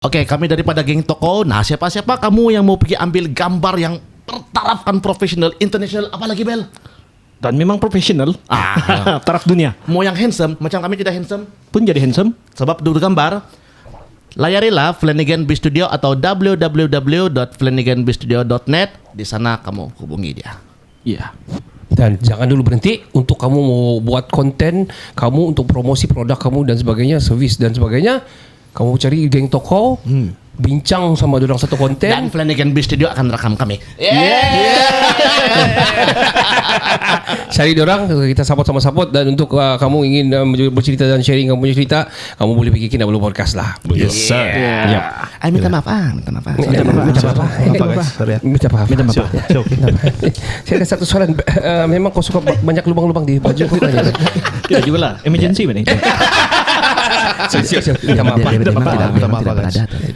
Oke, kami daripada geng toko. Nah, siapa-siapa kamu yang mau pergi ambil gambar yang tertarafkan profesional, international, apalagi Bel? Dan memang profesional. Taraf dunia. Mau yang handsome, macam kami tidak handsome Pun jadi handsome. sebab dulu gambar. Layarilah Flanagan B Studio atau www.flanaganbstudio.net. Di sana kamu hubungi dia. Iya. Dan jangan dulu berhenti untuk kamu mau buat konten, kamu untuk promosi produk kamu dan sebagainya, servis dan sebagainya. Kamu cari geng toko, bincang sama dorang satu konten. Dan Flanagan B Studio akan rekam kami. Cari dorang, kita support. Dan untuk kamu ingin bercerita dan sharing kamu punya cerita, kamu boleh pergi Kinabalu Podcast lah. Yes, sir. Yep. Minta maaf. Minta maaf. Saya ada satu soalan. Memang kau suka banyak lubang-lubang di baju kau kan? Kita juga lah. Emergency mana itu? Siap. Minta maaf. Tidak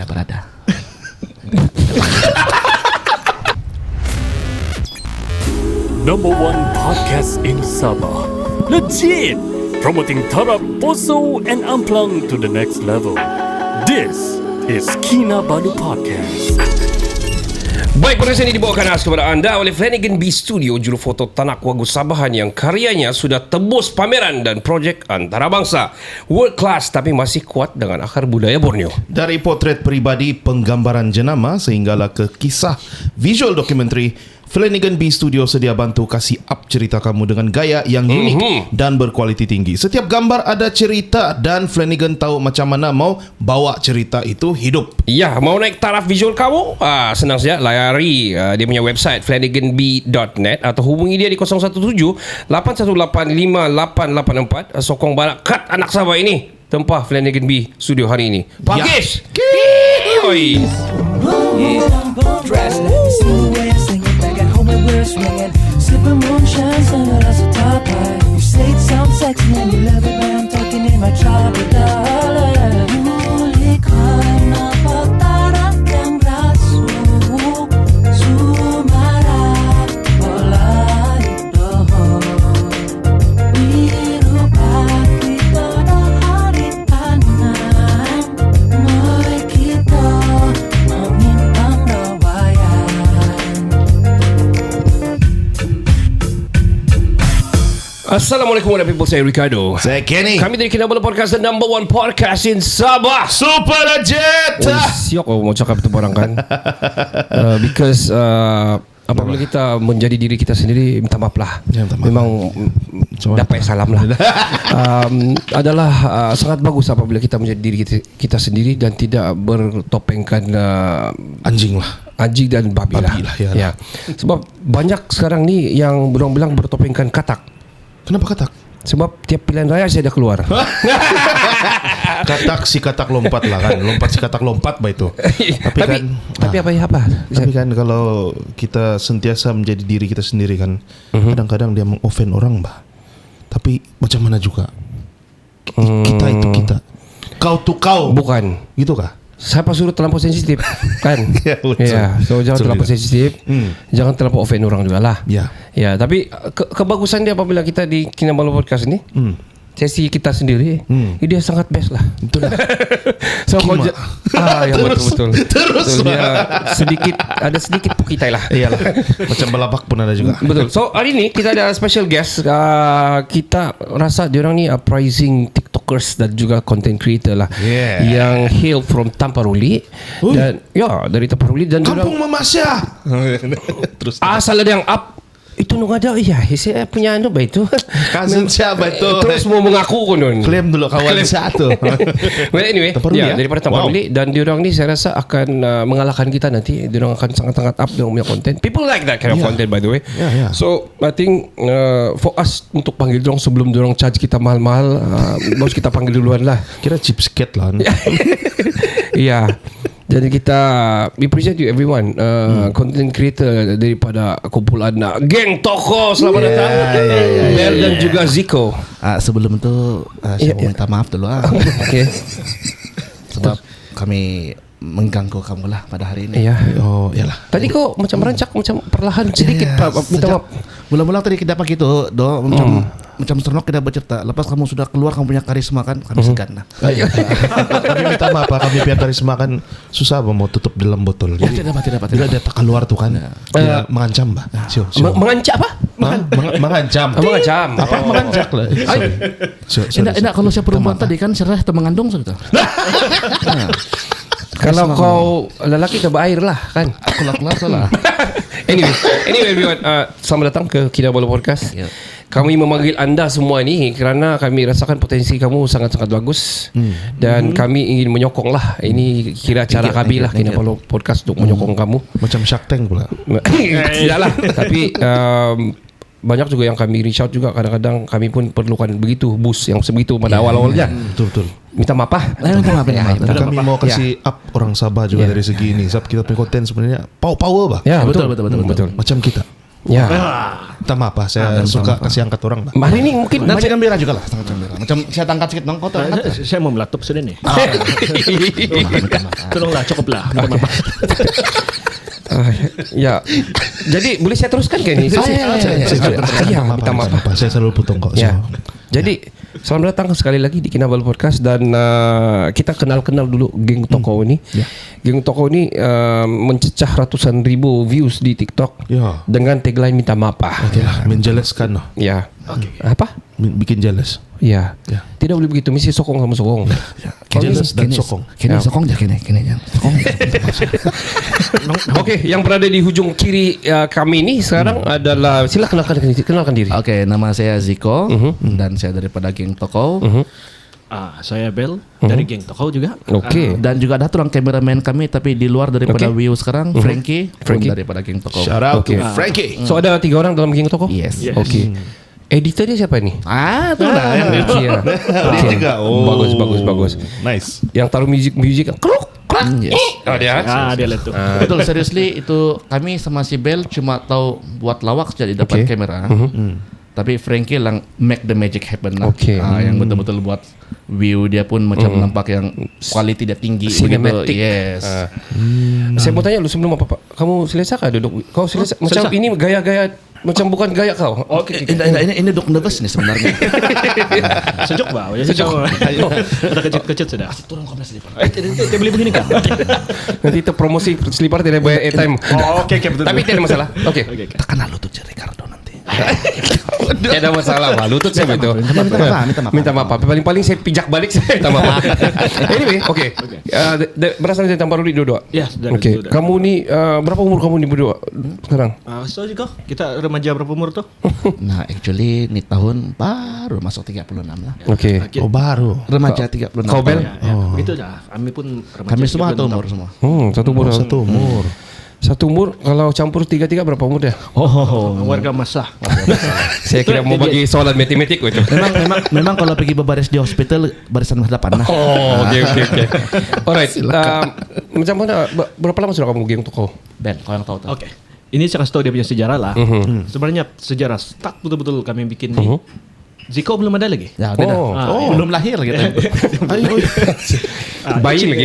berada. Number one podcast in Sabah. Legit! Promoting Tarap, Poso and Amplang to the next level. This is Kinabalu Podcast. Baik, podcast ini dibawakan khas kepada anda oleh Flanagan B Studio, juru foto Tanak Wagu Sabahan yang karyanya sudah tembus pameran dan projek antarabangsa. World class tapi masih kuat dengan akar budaya Borneo. Dari potret peribadi, penggambaran jenama sehinggalah ke kisah visual documentary, Flanagan B Studio sedia bantu kasih up cerita kamu dengan gaya yang unik dan berkualiti tinggi. Setiap gambar ada cerita dan Flanagan tahu macam mana mau bawa cerita itu hidup. Ya, mau naik taraf visual kamu? Senang saja, layari dia punya website flanaganb.net atau hubungi dia di 017-818-5884. Sokong balak kat anak Sabah ini. Tempah Flanagan B Studio hari ini. Pakis! Oi! Sipping moonshine, sunglasses a top high. You say it sounds sexy and you love it, but I'm talking in my tropical. Muli ka na pagtarap ng braso, sumarap wala ito. Biro bakit ito na haritanan, mo'y kita mamintang dawayan. Assalamualaikum warahmatullahi wabarakatuh. Saya Ricardo. Saya Kenny. Kami dari Kinabalu Podcast, the number one podcast in Sabah. Super legit. Siok mau cakap itu orang kan. Because apabila kita menjadi diri kita sendiri, minta maaf lah. Ya, minta maaf. Memang dapat salam lah. Adalah sangat bagus apabila kita menjadi diri kita sendiri dan tidak bertopengkan Anjing lah. anjing dan babi lah. Ya. Sebab banyak sekarang ni yang bilang bertopengkan katak. Kenapa katak? Sebab tiap pilihan raya saya dah keluar. Katak si katak lompat lah kan. Lompat si katak lompat bah itu. Tapi apa? Tapi kan kalau kita sentiasa menjadi diri kita sendiri kan, kadang-kadang dia mengoffend orang bah. Tapi macam mana juga kita itu kita, kau tuh kau, Bukan. gitu kah? Siapa suruh terlampau sensitif kan? Ya, betul. Ya, so jangan Betul terlampau juga. sensitif. Jangan terlampau offend orang juga lah. Ya. Ya, tapi kebagusan dia apabila kita di Kinabalu Podcast ini, sesi kita sendiri, dia sangat best lah. Betul lah. So Kima. ya betul. Terus Betul, dia ada sedikit pukitai lah. Iyalah. Macam balapak pun ada juga. Betul. So hari ini kita ada special guest. Kita rasa diorang ni uprising TikTokers dan juga content creator lah. Yeah. Yang hail from Tamparuli. Dan ya dari Tamparuli dan Kampung diorang Mama Syah. Terus asal ada yang up itu nung ada saya punya anu itu cousin siapa itu? terus mau mengaku konon. Klaim dulu kawan satu. Well anyway, Tamparuli ya? daripada Tamparuli dan diorang ni saya rasa akan mengalahkan kita nanti. Diorang akan sangat-sangat up diorang punya content. People like that kind of content by the way. Yeah. So I think for us untuk panggil diorang sebelum diorang charge kita mahal-mahal, harus kita panggil duluan lah. Kira cheapskate lah. Iya. Jadi kita we present you everyone content creator daripada kumpulan geng toko. Selamat datang Bel dan juga Zico. Sebelum itu saya mau minta maaf dulu. Okay. Sebab kami mengganggu kamu lah pada hari ini. Iya. Oh, iyalah. Tadi kok macam rancak macam perlahan sedikit minta maaf. Mula-mula tadi kita pakai itu macam macam Sernok kita bercerita, lepas kamu sudah keluar kamu punya karisma kan, kami segan lah. Kami minta maaf Pak, kami punya karisma kan susah Pak mau tutup dalam botol. Ya, Jadi tidak. bila dia tak keluar tuh kan, dia mengancam Pak. Sio. Mengancam apa? Mengancam. Mengancam. Apa mengancam lah? Enggak kalau saya perempuan tadi kan serah atau mengandung sudah. Kalau kau lelaki ke air lah kan. Aku keluar salah. Anyway everyone, selamat datang ke Kinabalu Podcast. Kami memanggil anda semua ni kerana kami rasakan potensi kamu sangat-sangat bagus dan kami ingin menyokong lah. Ini kira cara kami lah Kinabalu Podcast untuk menyokong kamu. Macam Shark Tank pula. Tidaklah. Tapi banyak juga yang kami reach out juga. Kadang-kadang kami pun perlukan begitu boost yang sebegitu pada awal-awalnya. Betul. Minta maaf lah. Minta maaf ya. Kami mau kasih up orang Sabah juga dari segi ini. Sebab kita punya konten sebenarnya power Pak. Ya Betul. Macam kita. Ya. Minta maaf Pak, saya suka kasih angkat orang Pak. Hari ini mungkin Dan saya gembira juga lah, sangat gembira. Macam saya tangkat sikit dong, kau tangkat. Saya mau melatup sudah nih. Tolonglah, cukup lah. Minta maaf. Ya. Jadi boleh saya teruskan ke ini? Saya minta maaf. Saya selalu potong kok. Ya. Jadi selamat datang sekali lagi di Kinabalu Podcast dan kita kenal-kenal dulu geng Toko ini. Geng Toko ini mencecah ratusan ribu views di TikTok dengan tagline minta maaf. Menjelaskan noh. Ya. Apa? Bikin jelas. Ya. Tidak boleh begitu, mesti sokong sama sokong. Jelas dan sokong. Kini sokong je kini jangan. Sokong. Oke, yang berada di hujung kiri kami ini sekarang adalah sila kenalkan diri. Oke, nama saya Ziko dan saya daripada geng Toko. Saya Bel dari geng Toko juga. Oke. Dan juga ada tulang kameramen kami tapi di luar daripada Wiu sekarang, Frankie daripada geng Toko. Shout out Oke. to Frankie. So ada 3 orang dalam geng Toko? Yes. Oke. Editornya siapa nih? Itu lah yang Dia juga. Bagus. Nice. Yang taruh music kruk. Yes. Oh dia. Dia lihat tuh. Betul, seriously itu kami sama si Bel cuma tahu buat lawak saja di depan kamera. Tapi Frankie lang make the magic happen lah. Oke. Yang betul-betul buat view dia pun macam nampak yang quality dia tinggi Cinematic. begitu. Yes. Saya mau tanya lu sebelum apa Pak? Kamu selesa kah duduk? Kau selesa? Macam ini gaya-gaya macam bukan gaya kau. Oke. Ini dok nervous nih sebenarnya. Sejuk Pak. Sejuk. Ada kecil sudah. Turun komnas sedikit. Dia beli begini kan? Nanti itu promosi selipar tidak bayar airtime. Oke, betul. Tapi tidak ada masalah. Oke. Tekan lutut je Ricardo nanti. Tidak ada masalah Pak. Lutut saya itu. Minta maaf. Paling-paling saya pijak balik saya minta maaf. Anyway, oke. Berasal dari Tamparuri dua-dua. Ya, dari Oke. dua-dua. Kamu ni berapa umur kamu ni berdua sekarang? So Ziko, kita remaja berapa umur tuh? Nah, actually ini tahun baru masuk 36 lah. Oke. Oh baru. Remaja 36. Kau Bel? Begitu dah. Kami pun remaja. Kami semua 36 satu umur semua. Satu umur. Satu umur. Satu umur. Kalau campur 3-3 berapa umur dia? Warga masa. Saya kira mau bagi soalan matematik itu. Memang kalau pergi berbaris di hospital barisan depan lah. Oh, oke. Alright. Macam mana? Berapa lama sudah kamu geng Toko? Ben, kau yang tahu tuh. Oke. Ini saya kasih tahu dia punya sejarah lah. Sebenarnya sejarah start betul-betul kami bikin nih. Ziko belum ada lagi. Ya, beda. Belum lahir gitu. Bayi lagi.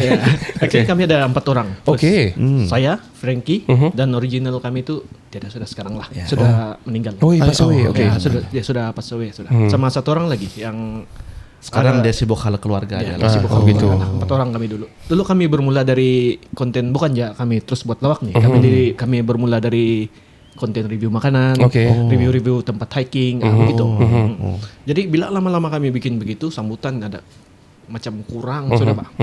Oke, kami ada 4 orang. Oke. Saya, Frankie, dan original kami itu sudah sekarang lah. Sudah meninggal. Oh, iya, pass away. Oke. Ya, sudah pass away sudah. Sama 1 orang lagi yang Sekarang dia sibuk hal keluarga aja. sibuk oh gitu. 4 orang kami dulu. Dulu kami bermula dari konten bukan ya kami terus buat lawak nih. Kami bermula dari konten review makanan, review tempat hiking, begitu. Jadi bila lama-lama kami bikin begitu, sambutan ada macam kurang sudah Pak.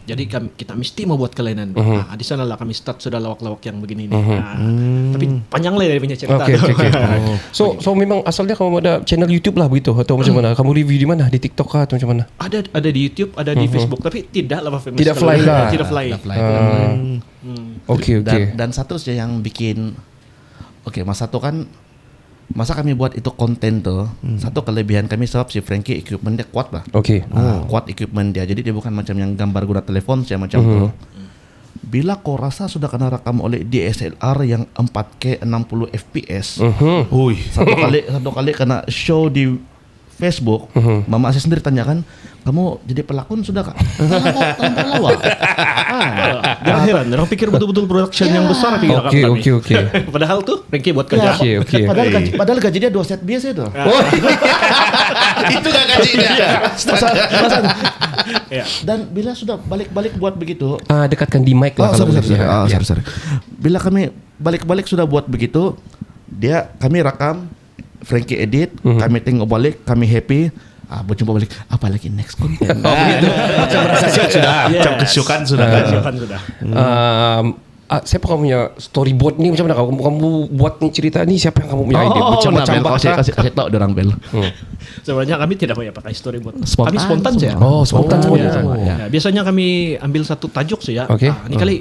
Jadi kita mesti mau buat kelainan. Di sana lah kami start sudah lawak-lawak yang begini nih. Tapi panjang lah dari punya cerita. Oke. So memang asalnya kamu ada channel YouTube lah begitu atau macam mana? Kamu review di mana? Di TikTok kah atau macam mana? Ada di YouTube, ada di Facebook, tapi tidak lah famous. Tidak fly lah. Tidak fly. Oke. Dan satu saja yang bikin Mas satu kan masa kami buat itu konten tuh satu kelebihan kami sebab si Frankie equipment dia kuat lah. Oke. Kuat equipment dia, jadi dia bukan macam yang gambar guna telepon saya macam tuh. Bila kau rasa sudah kena rekam oleh DSLR yang 4K 60 fps, satu kali kena show di Facebook, mama saya sendiri tanyakan, kamu jadi pelakon sudah kak? Tanpa lawak. Jangan heran, orang pikir betul-betul production yang besar pikir Oke. Padahal tuh Frankie buat kerja. Oke. Padahal gaji dia 2 set biasa itu. Itu gak gajinya. Ya. Dan bila sudah balik-balik buat begitu, Dekatkan di mic lah kalau boleh. sorry. Bila kami balik-balik sudah buat begitu, kami rekam, Frankie edit, kami tengok balik, kami happy. Berjumpa balik. Apalagi next content. Begitu. Macam rasa siap sudah. Macam kesyukan sudah kan. Sudah. Siapa kamu punya storyboard ni macam mana kamu buat ni cerita ni, siapa yang kamu punya ide macam-macam bahasa? Kasih tahu orang Bel. Sebenarnya kami tidak banyak pakai storyboard. Spontan. Kami spontan saja. Spontan semuanya. Ya, biasanya kami ambil satu tajuk saja. Okey. Ini kali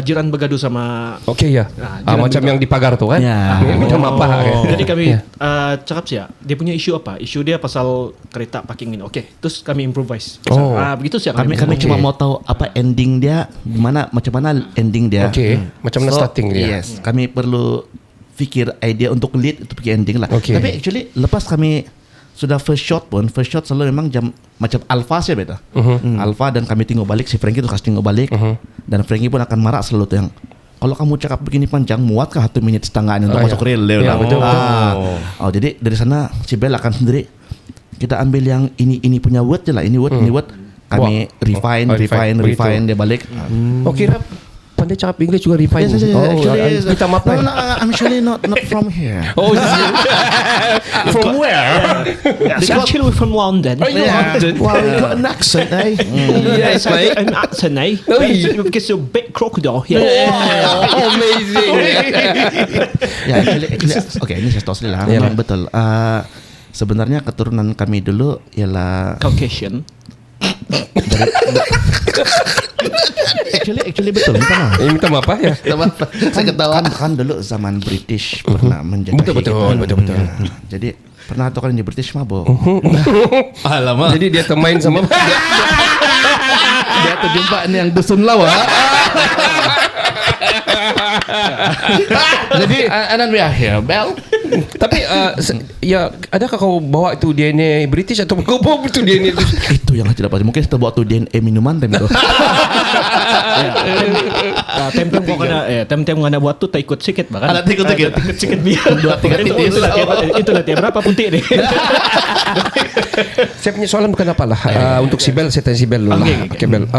jiran bergaduh sama. Okey ya. jiran Macam minta- yang di pagar tu kan. Ya. Macam apa kan? Jadi kami cakap sih ya, dia punya isu apa? Isu dia pasal kereta parking ini. Oke, terus kami improvise. Begitu sih. Kami cuma mau tahu apa ending dia, macam mana ending dia. Okey. Macam mana starting dia? Yes, kami perlu fikir idea untuk lead untuk fikir ending lah. Okey. Tapi actually lepas kami sudah first shot selalu memang macam alpha sih beta. Alpha dan kami tengok balik, si Frankie tu kasih tengok balik dan Frankie pun akan marah selalu tuh yang kalau kamu cakap begini panjang, muatkah 1 menit setengah ini untuk masuk reel? Ya, betul. Jadi dari sana si Bel akan sendiri kita ambil yang ini punya word je lah, ini word. Kami refine dia balik. Kira pandai cakap English juga refine. Minta maaf lah. No, I'm actually not from here. From where? Actually we're from London. Wow, you got an accent, eh? Yes, an accent, eh? Because you're a big crocodile here. Amazing. Ya, actually, ini saya tahu sendiri lah. Memang betul. Sebenarnya keturunan kami dulu ialah Caucasian. actually betul. Minta maaf ya. Saya ketahuan kan dulu zaman British pernah menjajah. Betul. Jadi pernah tahu kan di British mabuk. Alamak. Jadi dia main sama Dia terjumpa ni yang dusun lawa. Jadi and then we are here, Bel. Tapi ya, adakah kau bawa itu DNA British atau kau bawa itu DNA Itu yang tidak pasti. Mungkin kita bawa tu DNA minuman time itu. Tem-tem kau kena buat tu tak ikut sikit bahkan. Ada tikut-tikut. Sikit biar 2-3 titis. Itulah tiap berapa putih ni. Saya punya soalan bukan apalah. Untuk si Bel, saya tanya si Bel dulu lah. Okay, Bel.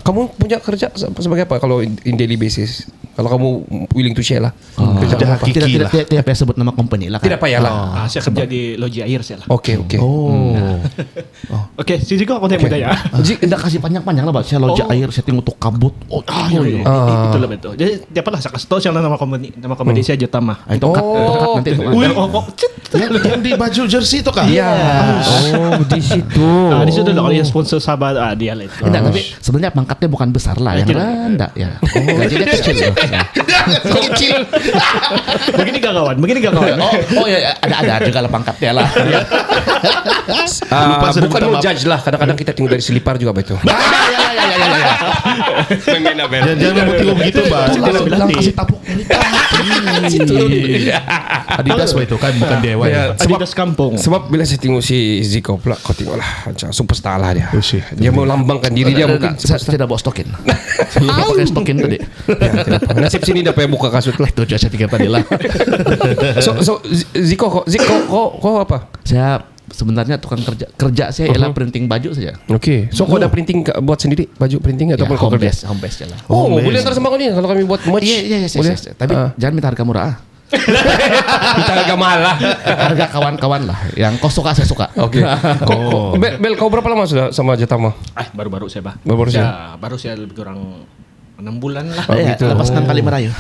Kamu punya kerja sebagai apa kalau in daily basis? Kalau kamu willing to share lah. Kerja Kerja apa? hakiki lah. Tidak payah sebut nama company lah. Tidak payah lah. Saya kerja di loji air saya lah. Oke. Oke, si Ziko aku tanya ya. Tidak kasih panjang-panjang lah, Pak. Saya lojak air, saya tengok tu kabut. Itulah betul. Jadi tiap lah saya kasih tahu siapa nama company saya Jotama. Itu cut nanti itu. Yang di baju jersey itu kah? Iya. Di situ. Di situ lah kalau yang sponsor sahabat dia lah itu. Tidak, tapi sebenarnya pangkatnya bukan besar lah, yang rendah ya. Gajinya kecil. Kecil. Begini gak kawan? Ya, ada juga lah pangkatnya lah. Lupa sudah Bukan minta mau maaf. judge lah. Kadang-kadang kita tengok dari selipar juga betul. Jangan kamu tengok begitu, Mbak. Bilang kasih tapuk Adidas Pak itu kan bukan DIY. Ya, Adidas kampung. Sebab bila saya tengok si Ziko pula, kau tengoklah macam superstar lah dia. Oh, shit. Dia mau lambangkan diri dia mungkin. Saya tidak bawa stokin. Saya lupa pakai stokin tadi. Nasib sini dah payah buka kasut lah. Itu aja saya pikir tadi lah. So Ziko kau apa? Saya sebenarnya tukang kerja saya ialah printing baju saja. Okey. So kau ada printing buat sendiri baju printing ataupun kau kerja? Home base je lah. Boleh antar sama kau ni kalau kami buat merch. Iya, boleh. tapi jangan minta harga murah. Kita harga mahal lah. Harga kawan-kawan lah. Yang kau suka saya suka. Okey. Bel, kau berapa lama sudah sama Jotama? Baru-baru saya bah. Baru-baru Ya, baru saya lebih kurang 6 bulan lah. Lepas 6 kali merayu.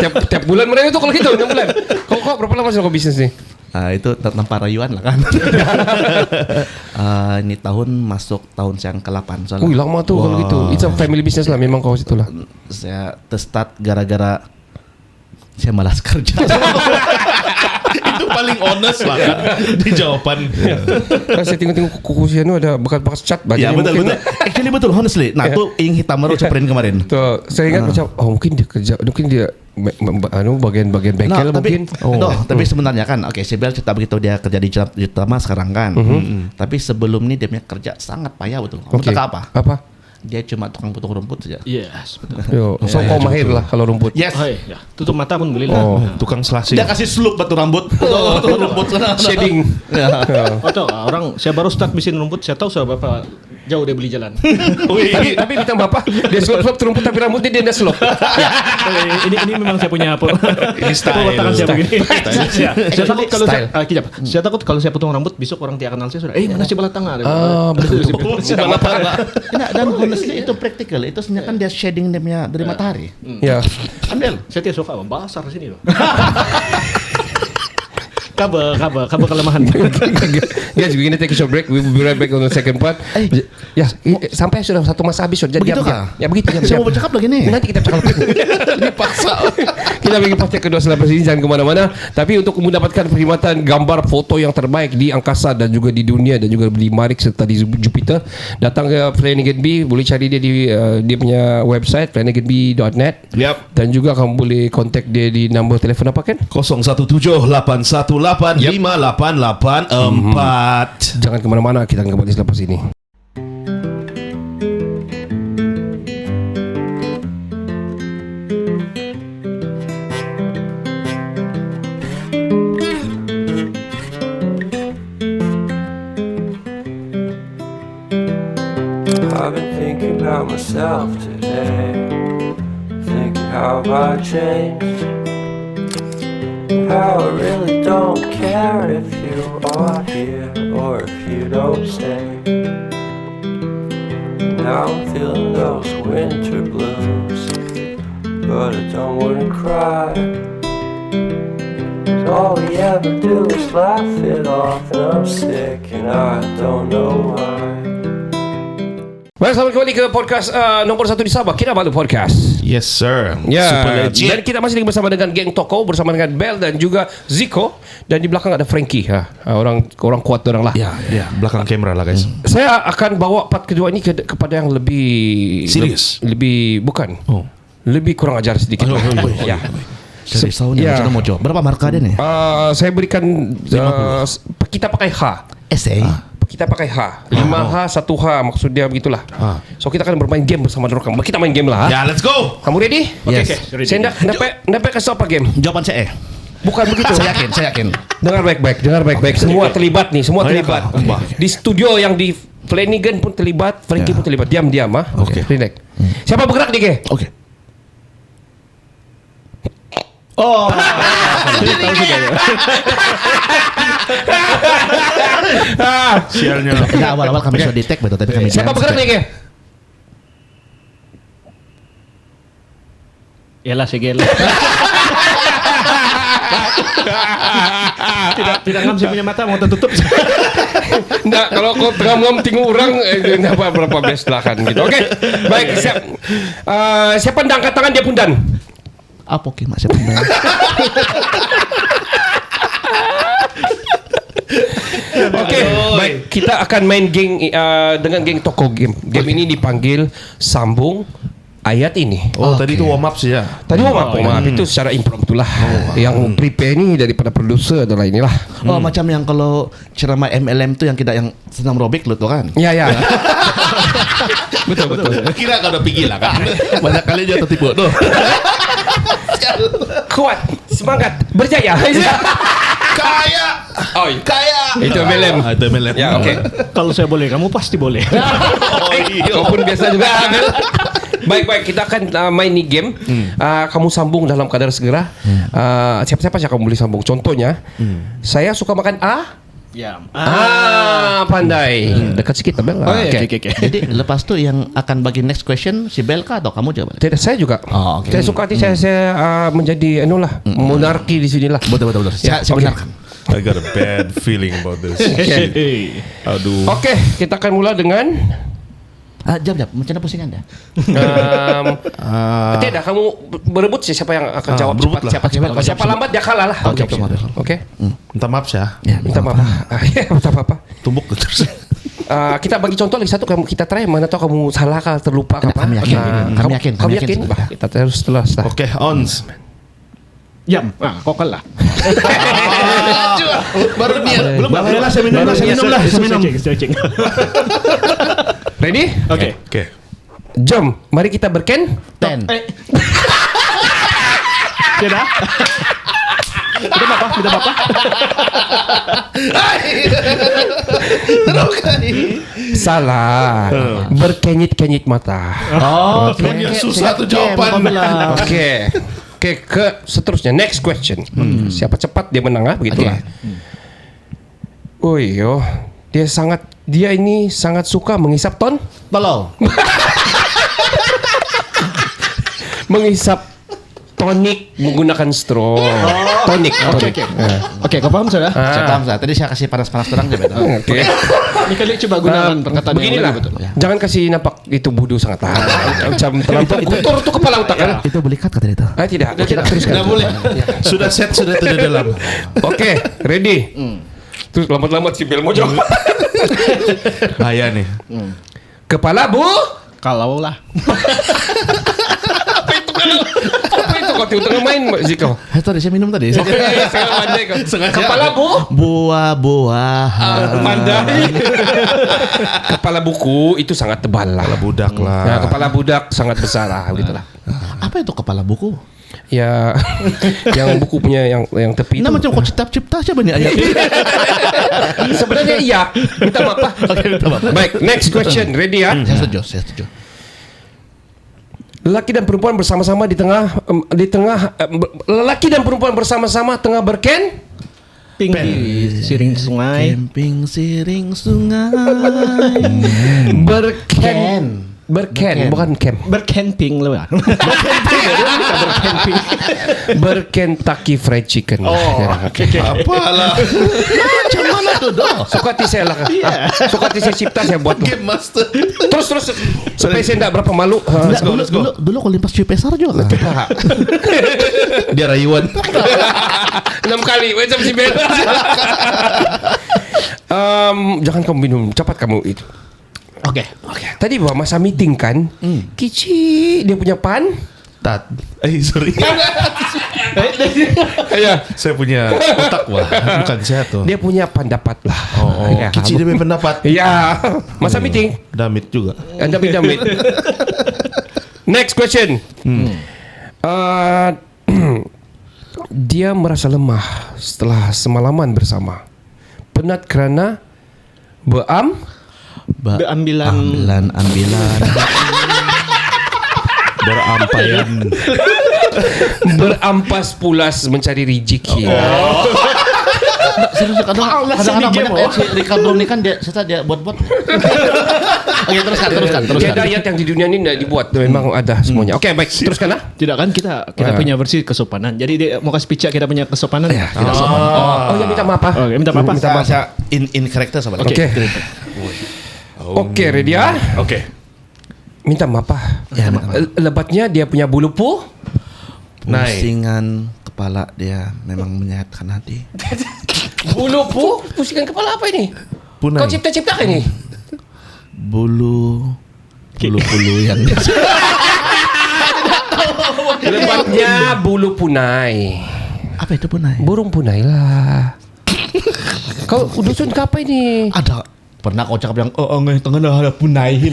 Tiap bulan merayu tu kalau gitu 6 bulan. Kau berapa lama sudah kau bisnes ni? Itu tanpa rayuan lah kan. Ini tahun masuk tahun yang ke-8 soalnya. Wih lama tu kalau gitu. It's a family business lah. Memang kau situ lah. Saya start gara-gara saya malas kerja. paling honest lah kan di jawapan. Saya tengok-tengok kuku si Anu ada bekas-bekas cat baju. Ya betul. Actually betul honestly. Nah tu ing hitam baru Friend kemarin. Tuh, saya ingat macam mungkin dia kerja, mungkin dia bagian bengkel mungkin. Tapi sebenarnya kan si Bel cerita begitu dia kerja di Jutama sekarang kan. Tapi sebelum ni dia punya kerja sangat payah betul. Kamu tahu apa? Apa? Dia cuma tukang potong rumput saja. Yes, betul. Yo, so kau mahir lah kalau rumput. Yes. Oh, ya. Tutup mata pun boleh lah. Tukang selasih. Dia kasih slope batu rambut. Potong rumput sana. Shading. Oh, tahu, orang saya baru start mesin rumput, saya tahu saya berapa jauh dia beli jalan. Tapi bintang bapak dia slop rumput tapi rambutnya dia dah slop. ini memang saya punya apa? Ini style. Tangan saya begini. Saya takut kalau Style. saya takut kalau saya potong rambut besok orang tidak kenal saya sudah. Mana si bala tengah? Betul. Dan honestly itu praktikal. Itu sebenarnya kan dia shading dia punya dari matahari. Ya. Ambil. Saya tidak suka basar sini loh. Cover kelemahan. Guys, we're gonna take a short break. We will be right back on the second part. Ya, sampai sudah satu masa habis sudah. Begitu diam. kah? Ya begitu. Saya mau bercakap lagi nih. Nanti kita cakap lagi. Ini paksa. Kita bagi part kedua selepas ini, jangan kemana-mana. Tapi untuk mendapatkan perkhidmatan gambar foto yang terbaik di angkasa dan juga di dunia dan juga di Marikh serta di Jupiter, datang ke Flanagan B. Boleh cari dia di dia punya website flanaganb.net. Yap. Dan juga kamu boleh kontak dia di nombor telefon apa kan? 0178185884. Jangan kemana-mana, kita akan kembali selepas ini. I've been thinking about myself today, thinking how I changed, how I really don't care if you are here or if you don't stay. Now I'm feeling those winter blues, but I don't wanna cry. 'Cause all we ever do is laugh it off, and I'm sick and I don't know why. Baik, selamat kembali ke podcast nombor 1 di Sabah, Kinabalu Podcast. Yes sir. Ya, Super legit. dan kita masih lagi bersama dengan geng Toko, bersama dengan Bel dan juga Zico, dan di belakang ada Frankie. Orang kuat orang lah. Ya, belakang kamera lah guys. Saya akan bawa part kedua ini kepada yang lebih Serius? lebih bukan. Lebih kurang ajar sedikit. Ya. Saya risau nih. Ya. Macam mau jawab. Berapa markah dia nih? Saya berikan kita pakai H. Essay. Kita pakai H 5H 1H maksud dia begitulah. So kita akan bermain game bersama dorang. Kita main game lah. Ya, let's go. Kamu ready? Yes. Ready. Saya nak kasih apa game? Jawaban saya. Bukan begitu. Saya yakin. Dengar baik-baik. Semua terlibat nih, semua terlibat. Di studio yang di Flanagan pun terlibat, Frankie pun terlibat. Diam ah. Okey. Relax. Siapa bergerak nih, Ge? Oke. Saya tahu sudah ya. Sialnya. Ya awal-awal kami sudah detect betul, tapi kami Siapa bergerak nih, Ge? Yalah segel. tidak ngam saya punya mata mau tertutup. Nggak, kalau kau ngam tengok orang berapa best lah kan gitu. Oke. Baik, siap. Siapa yang angkat tangan dia pundan. Apa oke Mas? Siapa benar? Oke, baik. Kita akan main geng dengan geng Toko game. Game ini dipanggil Sambung Ayat Ini. Tadi itu warm up saja. Tadi warm up itu secara impromptu lah. Yang prepare ni daripada produser adalah inilah. Macam yang kalau ceramah MLM tu yang kita yang senam robek lu tu kan? Ya. Betul. Kira kau udah pergi lah kan. Banyak kali dia tertipu tuh. Kuat, semangat, berjaya. Kaya. Itu MLM. Itu MLM. Ya, oke. Kalau saya boleh, kamu pasti boleh. Kau pun biasa juga. Baik, kita akan main ni game. Kamu sambung dalam kadar segera. Siapa-siapa saja kamu boleh sambung. Contohnya, saya suka makan Ya. Pandai. Dekat sikit Bel. Oke. Jadi lepas tu yang akan bagi next question si Bel kah atau kamu jawab? Tidak, saya juga. Oke. Saya suka hati saya menjadi monarki di sinilah. Betul. Saya benarkan. I got a bad feeling about this. Aduh. Oke, kita akan mula dengan Jam. Macam mana pusingan dah? Tidak, kamu berebut sih siapa yang akan jawab berebut cepat. lah. Siapa lambat dia kalah lah. Oke. Oke. Minta maaf ya. Ya, Minta maaf. Minta apa? Tumbuk terus. Kita bagi contoh lagi satu, kita try mana tahu kamu salah kalau terlupa apa. Kami yakin. Kamu yakin? Bah, kita terus setelah. Oke, ons. Jam. Kau kalah. Baru niat. Belum Lah, saya minum lah. Stretching. Ready? Oke. Jom, mari kita berken. 10. Tidak. Minta apa? Salah. Berkenyit-kenyit mata. Punya susah tuh jawaban. Oke, ke seterusnya. Next question. Siapa cepat dia menang, begitulah. Oh iya, dia ini sangat suka menghisap Tolong. menghisap tonik menggunakan straw. Tonik. Oke, kau paham sudah? Saya paham. Tadi saya kasih panas-panas terang je beda. Oke. Ini kali coba gunakan perkataan yang Beginilah. lebih betul. Jangan kasih nampak itu bodoh sangat lah. Macam terlampau kotor tuh kepala otak kan. Itu belikat kata itu. Tidak. Kita teruskan. Nggak boleh. Sudah tidak dalam. Oke, ready. Terus lambat-lambat si Bel mau jawab. Bahaya nih. Kepala bu. Kalau lah. Apa itu kau tengah main Ziko? Tadi saya minum tadi. Saya pandai kau. Kepala bu. Buah-buahan. Pandai. Kepala buku itu sangat tebal lah. Kepala budak lah. Nah, kepala budak sangat besar lah, begitulah. Apa itu kepala buku? Ya, yang buku punya yang tepi itu. Nah macam kau cipta siapa nih ayat? Sebenarnya iya. Minta maaf. Oke, minta maaf. Baik, next question. Ready ya? Saya setuju. Lelaki dan perempuan bersama-sama lelaki dan perempuan bersama-sama tengah berken. Di siring sungai. Camping siring sungai. Berken, bukan camp. Bercamping lah. Berkentucky Fried Chicken. Apalah. Macam mana tuh doh? Suka hati saya lah. Suka hati saya cipta saya buat tuh. Game master. Terus supaya saya tidak berapa malu. Let's go. Dulu kau limpas cuy pesar juga. Dia rayuan. 6 kali macam si Bel. Jangan kamu minum, cepat kamu itu. Oke. Tadi bawa masa meeting kan, Kici dia punya pan. Sorry. Ya, Saya punya otak wah. Bukan saya tuh. dia punya pendapat lah. Ya, Kici dia punya pendapat. Iya, masa meeting. Damit juga. Damit. Next question. Dia merasa lemah setelah semalaman bersama. Penat kerana Ambilan. Berampaian. berampas pulas mencari rezeki. Serius kadang-kadang banyak si Ricardo ini kan dia buat-buat. Oke, teruskan. Tiada ayat yang di dunia ini tidak dibuat, memang ada semuanya. Oke, baik, teruskan lah. Tidak kan kita punya versi kesopanan. Jadi dia mau kasih picak kita punya kesopanan. Tidak sopan. Oh ya, minta maaf. Oke, minta maaf. Minta bahasa in character sahabat. Oke. Oke, ready ya? Oke. Minta maaf. Ya, minta maaf. Lebatnya dia punya bulu Pusingan kepala dia memang menyayatkan hati. Bulu pusingan kepala apa ini? Punai. Kau cipta-cipta ini? Bulu yang Lebatnya bulu punai. apa itu punai? Burung punai lah. Kau dusun ke apa ini? Ada pernah kau cakap yang tengah ada punai ini.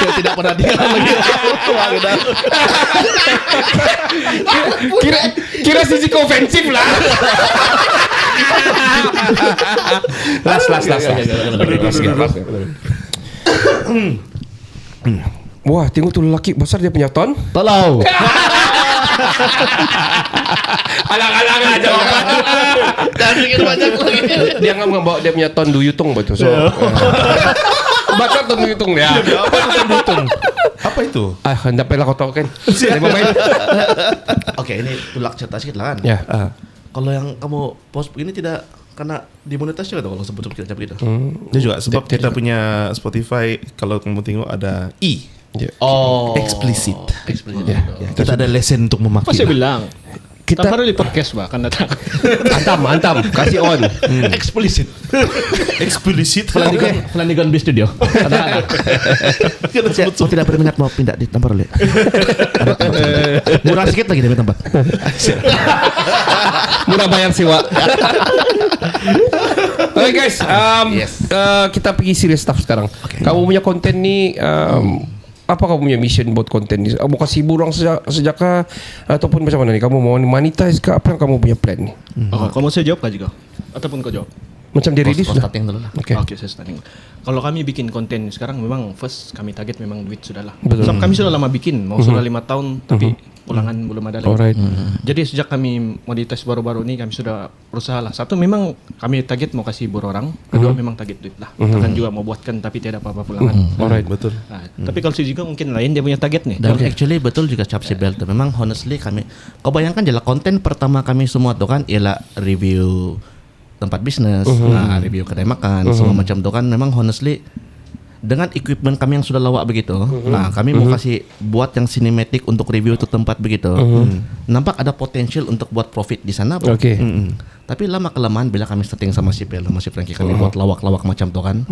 Tidak pernah dia lagi. Kira sisi ofensif lah. Las. Wah, tengok tuh lelaki besar dia punya ton. Tolong. Alang-alang aja. Jangan pikir banyak lagi. Dia nggak membawa dia punya ton duyutong betul. So, baca ton duyutong ya. Apa itu? Hendak pernah kau tahu kan? Dia main. Oke, ini tulak cerita sedikit lah kan. Ya. Kalau yang kamu post begini tidak karena dimonetize juga tuh kalau sebut kita gitu. Dia juga sebab kita punya Spotify kalau kamu tengok ada Oh, explicit. Explicit. Ya, kita ada lesson untuk Apa saya memakai. bilang? Kita baru di podcast bah kan datang. Antam, kasih on. Explicit. Explicit. Flanagan B Studio. Ada. Oh, tidak berminat mau pindah di tempat oleh. Murah sedikit lagi demi tempat. Murah bayar sewa. Oke guys, kita pergi serious stuff sekarang. Kamu punya konten ni, apa kamu punya mission buat konten ni? Mau kasih burang sejak kah? Ataupun macam mana ni? Kamu mau monetize ke? Apa yang kamu punya plan ni? Kamu saya jawab kah juga? Ataupun kau jawab? Macam dari ini sudah. Starting dulu lah. Oke, saya starting. Kalau kami bikin konten sekarang memang first kami target memang duit sudah lah. Betul. Sebab kami sudah lama bikin, mau sudah 5 tahun tapi pulangan belum ada lagi. Alright. Jadi sejak kami monetize baru-baru ini kami sudah berusaha lah. Satu memang kami target mau kasih hibur orang, kedua memang target duit lah. Takkan juga mau buatkan tapi tidak apa-apa pulangan. Alright, betul. Nah, tapi kalau si juga mungkin lain dia punya target nih. Dan actually betul juga Capsi Bell tuh. Memang honestly kami, kau bayangkan jelas konten pertama kami semua tuh kan ialah review tempat bisnis, review kedai makan, semua macam tuh kan. Memang honestly dengan equipment kami yang sudah lawak begitu, nah kami mau kasih buat yang cinematic untuk review itu tempat begitu. Nampak ada potensial untuk buat profit di sana. Oke. Tapi lama kelamaan bila kami setting sama si Bell, sama si Frankie kami buat lawak-lawak macam tuh kan.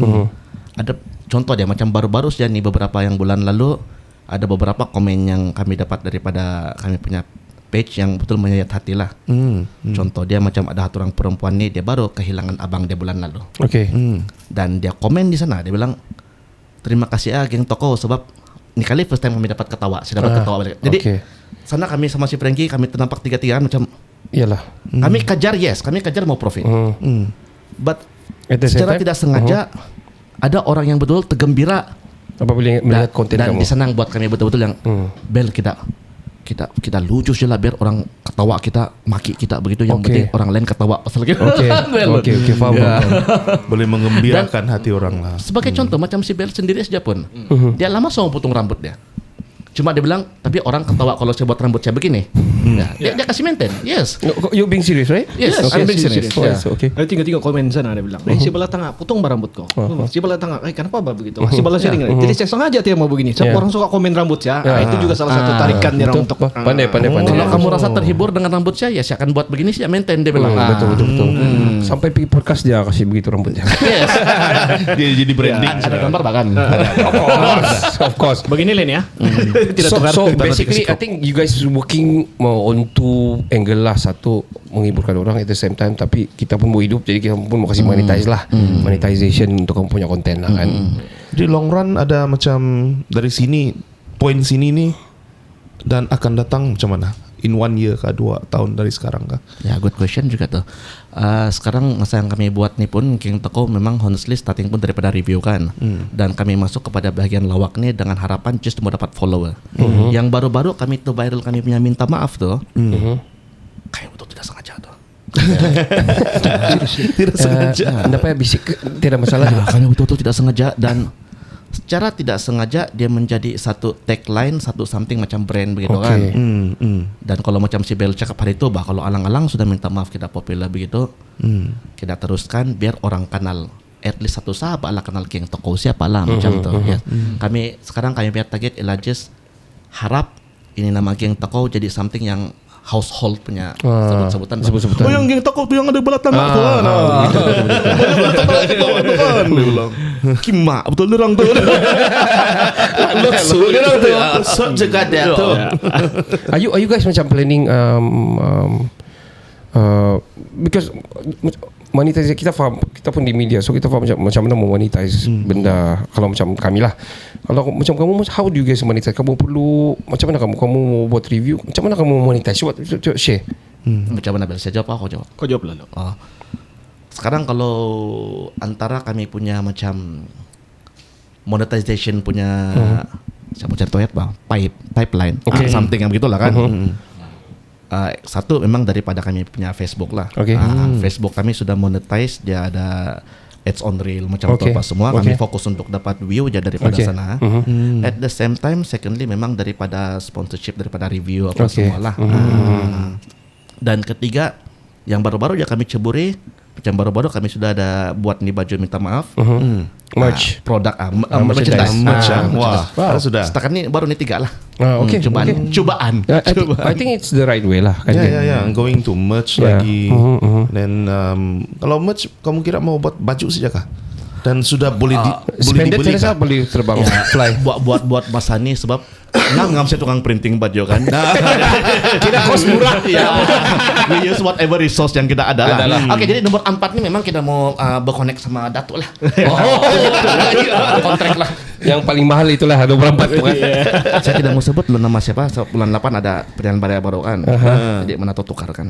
Ada contoh dia macam baru-baru saja nih beberapa yang bulan lalu ada beberapa komen yang kami dapat daripada kami punya page yang betul menyayat hati lah. Contoh dia macam ada satu orang perempuan nih dia baru kehilangan abang dia bulan lalu. Oke. Dan dia komen di sana dia bilang terima kasih geng toko sebab ini kali first time kami dapat ketawa. Saya dapat ketawa balik. Jadi sana kami sama si Frankie kami ternampak tiga-tiga macam iyalah. kami kejar kami kejar mau profit. But At the same secara time, tidak sengaja ada orang yang betul tergembira apabila melihat konten dan kamu. disenang buat kami betul-betul yang Bel kita lucu je lah biar orang ketawa kita maki kita begitu yang penting orang lain ketawa pasal kita. Oke, faham. Boleh mengembirakan hati orang lah. Sebagai contoh macam si Bel sendiri saja pun dia lama sama potong rambut dia. Cuma dia bilang tapi orang ketawa kalau saya buat rambut saya begini. Dia kasih maintain. Yes. No, you being serious, right? Yes, I'm being serious. Yes, okay. Nanti tengok komen sana dia bilang, sebelah tengah potong rambut kau. Sebelah tengah, kenapa begitu? Sebelah sini. Jadi saya sengaja dia mau begini. Sebab orang suka komen rambut ya. Itu juga salah satu tarikan dia orang untuk Pandai. Kalau kamu rasa terhibur dengan rambut saya saya akan buat begini saya maintain dia bilang. Betul. Sampai pergi podcast dia kasih begitu rambutnya. Yes. Dia jadi branding. Ada gambar bahkan. Of course. begini Len ya. So basically I think you guys working on two angle lah. Satu menghiburkan orang at the same time tapi kita pun mau hidup jadi kita pun mau kasih monetize lah. Monetization untuk kamu punya konten lah kan. Di long run ada macam dari sini poin sini nih dan akan datang macam mana? In 1 year kah 2 tahun dari sekarang kah? Ya good question juga tuh. Sekarang masa yang kami buat nih pun King Toko memang honestly starting pun daripada review kan. Dan kami masuk kepada bagian lawak nih dengan harapan just mau dapat follower. Yang baru-baru kami tuh viral kami punya minta maaf tuh. Kayak betul tidak sengaja tuh. Tidak sengaja. Anda payah bisik tidak masalah. Kami betul-betul tidak sengaja dan secara tidak sengaja dia menjadi satu tagline, satu something macam brand begitu kan. Dan kalau macam si Bel cakap hari itu kalau alang-alang sudah minta maaf kita populer begitu, kita teruskan biar orang kenal. At least satu sahabat lah kenal King Toko siapa lah macam tu. Ya. Kami sekarang kami biar target ialah just harap ini nama King Toko jadi something yang household punya sebut-sebutan. Sebut-sebutan. Oh yang geng toko tu yang ada belah tangan tu kan. Betul kan. Dia bilang. Kima betul orang tu. Lutsuk dia tu. Lutsuk juga dia tu. Are you guys macam planning because monetize kita faham, kita pun di media so kita faham macam mana mau monetize benda. Kalau macam kami lah, kalau macam kamu how do you guys monetize? Kamu perlu macam mana kamu mau buat review, macam mana kamu mau monetize? Coba share. Macam mana Bel? Saya jawab aku jawab. Kau jawab lalu. Sekarang kalau antara kami punya macam monetization punya siapa cari toilet bang pipeline something yang begitulah kan. Satu memang daripada kami punya Facebook lah. Facebook kami sudah monetize, dia ada ads on reel macam itu apa semua. Kami fokus untuk dapat view aja daripada sana. At the same time, secondly memang daripada sponsorship, daripada review apa semua lah. Dan ketiga yang baru-baru ya kami ceburi macam baru-baru kami sudah ada buat nih baju minta maaf. Merch. Produk merchandise. merchandise. Wah, sudah. Setakat ini baru nih 3 lah. Okay. Cobaan. I think it's the right way lah kan. Ya. Going to merch Yeah. lagi. Dan kalau merch, kamu kira mau buat baju saja kah? Dan sudah boleh Spended dibeli saya rasa kah? boleh terbang fly. buat masa ni sebab ngam saya tukang printing baju kan. Kita kos murah. Ya. We use whatever resource yang kita ada lah. Oke, jadi nomor 4 ni memang kita mau berconnect sama Datuk lah. Kontrak lah. Yang paling mahal itulah nomor 4 tu kan. Saya tidak mau sebut bulan nama siapa. Bulan 8 ada pilihan baraya baru kan. Jadi mana tahu tukar kan.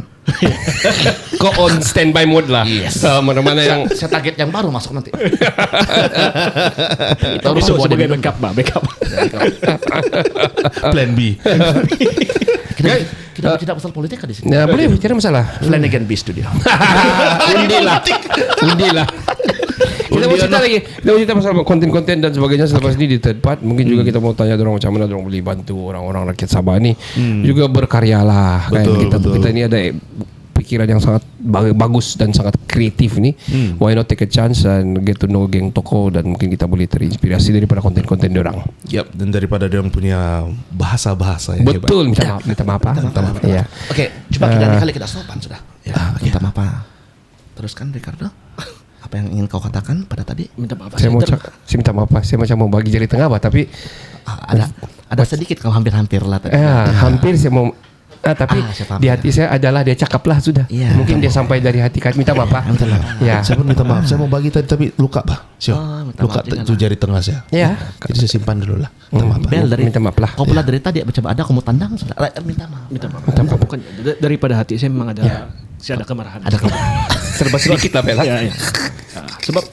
Kau on standby mode lah. Yes. Mana-mana yang Saya target yang baru masuk nanti. Itu Itu sebuah sebagai demi- backup. Plan B. kita tidak pasal politik di sini. Ya, boleh, tidak masalah. Flanagan B Studio. Undi lah. Kita mau cerita lagi. Kita mau cerita pasal konten-konten dan sebagainya selepas ini di third part. Mungkin juga kita mau tanya dorang macam mana dorang boleh bantu orang-orang rakyat Sabah ni. Juga berkaryalah kan. Kita ini ada pikiran yang sangat bagus dan sangat kreatif ni. Why not take a chance and get to know geng tokoh dan mungkin kita boleh terinspirasi daripada konten-konten dorang. Yap, dan daripada dia punya bahasa-bahasa yang hebat. Betul, minta maaf. Ya. Oke, coba kita kali kita sopan sudah. Ya, minta maaf. Teruskan Ricardo. Apa yang ingin kau katakan pada tadi? Minta maaf. Saya minta maaf. Saya macam mau bagi jari tengah tapi Ada sedikit kau hampir-hampir lah tadi. hampir saya mau tapi saya paham. di hati saya adalah dia cakap lah sudah. Iya. Mungkin dia sampai dari hati kan. Minta maaf Pak. Minta maaf. Ya. Saya pun minta maaf. Saya mau bagi tadi tapi luka Pak. minta Luka maaf itu jari tengah saya. Ya. Jadi saya simpan dulu lah. Minta maaf Pak. Bel dari Minta maaf lah. Kau pula dari tadi macam ada kamu tandang sudah. Minta maaf. Minta maaf. Bukan daripada hati saya memang ada saya ada kemarahan. Ada kamu. Serba sedikit lah Bella. Ya. Sebab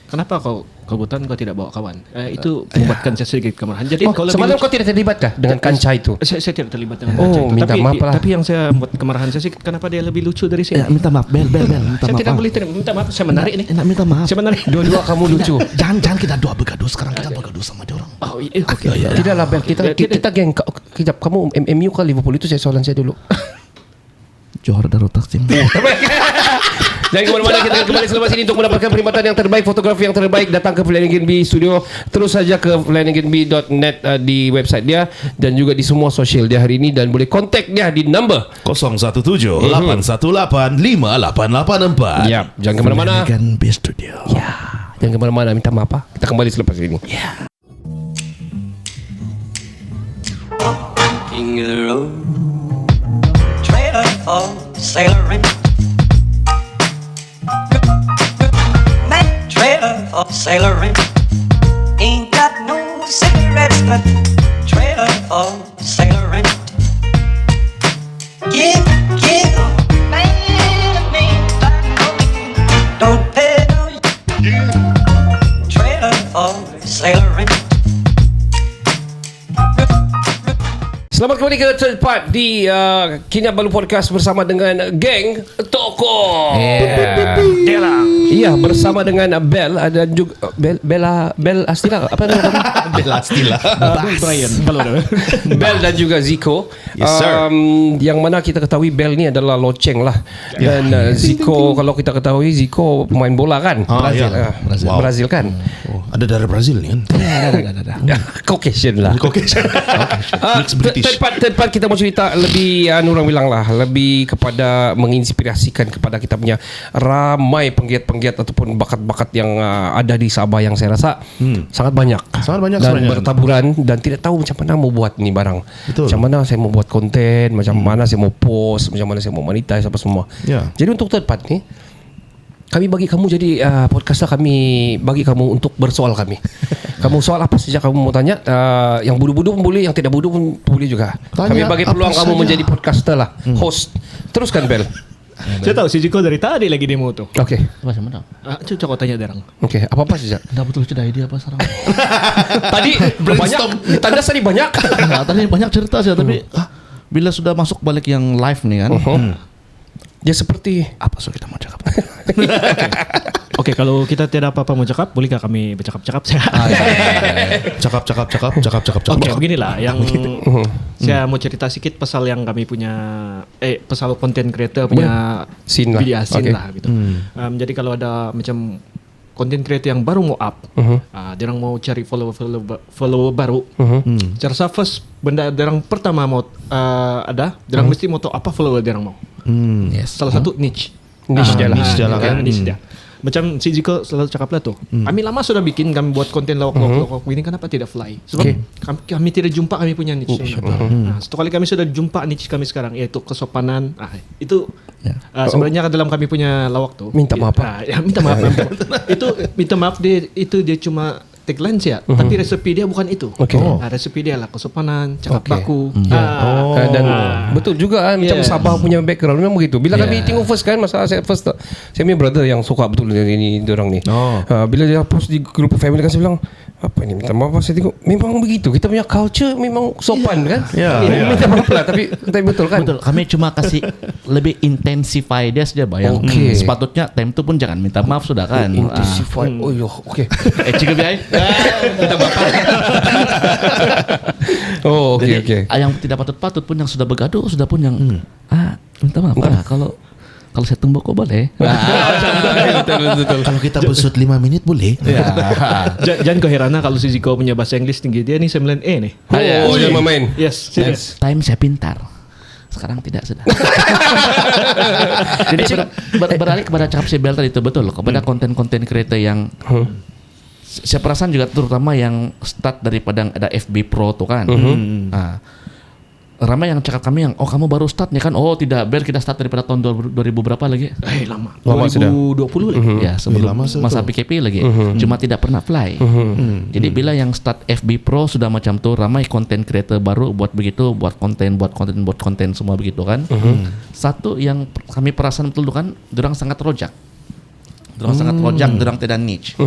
kenapa kau kebutuhan kau tidak bawa kawan? Itu membuatkan saya sedikit kemarahan. Jadi kau lebih Semalam lucu. kau tidak terlibat kah dengan kanca itu? Saya tidak terlibat dengan Oh, kaca itu. minta maaf lah. Tapi yang saya buat kemarahan saya sih kenapa dia lebih lucu dari saya? Minta maaf Bel. Minta Saya maaf. tidak boleh terima. Minta maaf. Saya menarik ini. Minta maaf. Saya menarik. Dua-dua kamu lucu. Jangan kita dua bergaduh sekarang kita bergaduh sama dia orang. Oh, iya. Oke. Tidaklah Bel, kita geng kejap kamu MU kah Liverpool itu saya soalan saya dulu. Johor Darul Taksim. Jangan kemana-mana, kita akan kembali selepas ini untuk mendapatkan perkhidmatan yang terbaik, fotografi yang terbaik. Datang ke Flanagan B Studio. Terus saja ke flanaganb.net di website dia dan juga di semua sosial dia hari ini, dan boleh kontak dia di number 017-818-5884. ya. Jangan kemana-mana. Flanagan B Studio. Ya, jangan kemana-mana. Minta maaf Pak. Kita kembali selepas ini. King of the road, trailer for sailoring. Man, trailer for sailoring. Ain't got no cigarettes, but trailer for sailoring. Give, man, don't pay no. Trailer for sailoring. Selamat kembali ke third part di Kinabalu Podcast bersama dengan geng Toko. Iya, bersama dengan Bel dan juga Bel Astila. Apa nama kamu? Bel Astila. Brian. Bel dan juga Zico. Yes, sir. Yang mana kita ketahui Bel ni adalah loceng lah. Dan Zico, kalau kita ketahui Zico pemain bola kan? Brazil. Wow. Brazil kan? Oh, ada darah Brazil ni kan? Ya, Caucasian lah. Caucasian. Mixed British. Third part kita mau cerita lebih orang bilang lah, lebih kepada menginspirasikan kepada kita punya ramai penggiat-penggiat ataupun bakat-bakat yang ada di Sabah yang saya rasa sangat banyak. Sangat banyak dan sebenarnya. bertaburan dan tidak tahu macam mana mau buat ni barang. Betul. Macam mana saya mau buat konten, macam mana saya mau post, macam mana saya mau monetize apa semua. Ya. Jadi untuk third part ni kami bagi kamu jadi podcaster, kami bagi kamu untuk bersoal kami. Kamu soal apa saja kamu mau tanya, yang bodoh-bodoh pun boleh, yang tidak bodoh pun boleh juga. Tanya Kami bagi peluang apa kamu saja. menjadi podcaster lah, host. Teruskan Bel. Saya tahu si Jiko dari tadi lagi demo tuh. Oke. Macam mana? Coba kau tanya darang. Oke, apa-apa saja. Dah betul sudah idea apa sekarang? Tadi banyak, tandas tadi banyak. Nah, tadi banyak cerita sih tapi bila sudah masuk balik yang live nih kan. Dia seperti Apa so kita mau cakap? Oke, kalau kita tidak apa-apa mau cakap, bolehkah kami bercakap-cakap? Cakap. Oke, beginilah yang saya mau cerita sedikit pasal yang kami punya pasal content creator punya Scene lah. video scene Okay. lah gitu. Jadi kalau ada macam content creator yang baru mau up, dia orang mau cari follower baru. Saya rasa first benda dia orang pertama mau ada, dia orang mesti mau tahu apa follower dia orang mau. Yes. Salah satu niche. Niche dia lah. Niche dia lah kan. Niche dia. Macam si Ziko selalu cakap lah tuh. Kami lama sudah bikin, kami buat konten lawak-lawak ini, kenapa tidak fly? Sebab kami tidak jumpa kami punya niche. Nah, satu kali kami sudah jumpa niche kami sekarang, yaitu kesopanan. Itu sebenarnya dalam kami punya lawak tuh. Minta maaf. Minta maaf. Itu minta maaf dia cuma tagline ya, tapi resepi dia bukan itu. Resepi dia lah kesopanan, cakap baku. Dan betul juga macam Sabah punya background memang begitu. Bila kami tengok first kan, masa saya first saya punya brother yang suka betul ini diorang ni. Bila dia post di grup family kan, saya bilang apa ini, minta maaf. Saya tengok memang begitu, kita punya culture memang sopan kan. Minta maaf lah, tapi betul kan. Betul, kami cuma kasih lebih intensify dia saja bayang. Sepatutnya time tu pun jangan minta maaf sudah kan. Intensify. Okey. Cik biai. Minta maaf. Okey. Yang tidak patut-patut pun yang sudah bergaduh sudah pun yang minta maaf. Kalau saya tembok kok boleh. Betul. Kalau kita bersut 5 minit boleh. Jangan keheranan kalau si Ziko punya bahasa Inggris tinggi, dia nih 9A nih. Jangan main. Yes, serius. Time saya pintar. Sekarang tidak sudah. Jadi beralih kepada cakap si Bel tadi itu betul kepada konten-konten creator yang saya perasan juga terutama yang start daripada ada FB Pro tuh kan. Ramai yang cakap kami yang kamu baru start ya kan. Tidak, Bel kita start daripada tahun 2000 berapa lagi? Lama 2020 lagi. Ya, sebelum lama masa PKP lagi. Cuma tidak pernah fly. Jadi bila yang start FB Pro sudah macam tuh, ramai konten creator baru buat begitu, buat konten semua begitu kan. Satu yang kami perasan betul kan, dorang sangat rojak. Dorang sangat rojak, dorang tidak niche.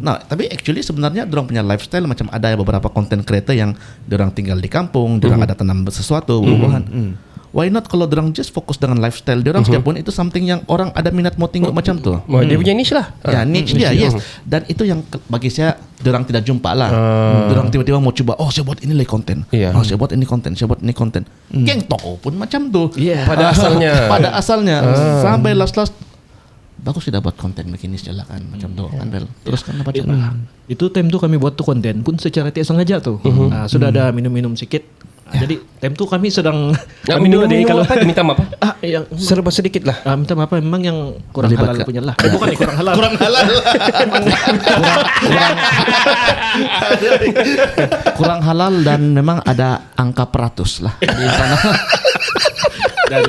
Nah, tapi actually sebenarnya dorang punya lifestyle macam ada beberapa content creator yang dorang tinggal di kampung, dorang ada tanam sesuatu, buah-buahan. Why not kalau dorang just fokus dengan lifestyle dorang setiap pun itu something yang orang ada minat mau tengok macam tu. Dia punya niche lah. Ya, niche dia, yes. Dan itu yang bagi saya dorang tidak jumpa lah. Dorang tiba-tiba mau coba, saya buat ini lagi konten. Saya buat ini konten, saya buat ini konten. Geng toko pun macam tu. Pada asalnya. Sampai last bagus tidak buat konten begini saja kan macam tu kan Bel. Teruskan apa cara? Itu time tu kami buat tu konten pun secara tidak sengaja tu. Sudah ada minum-minum sikit. Jadi time tu kami sedang minum kalau minta maaf. Yang Serba sedikit lah. minta maaf memang yang kurang halal punya lah. Bukan kurang halal. Kurang halal dan memang ada angka peratus lah di sana. Dan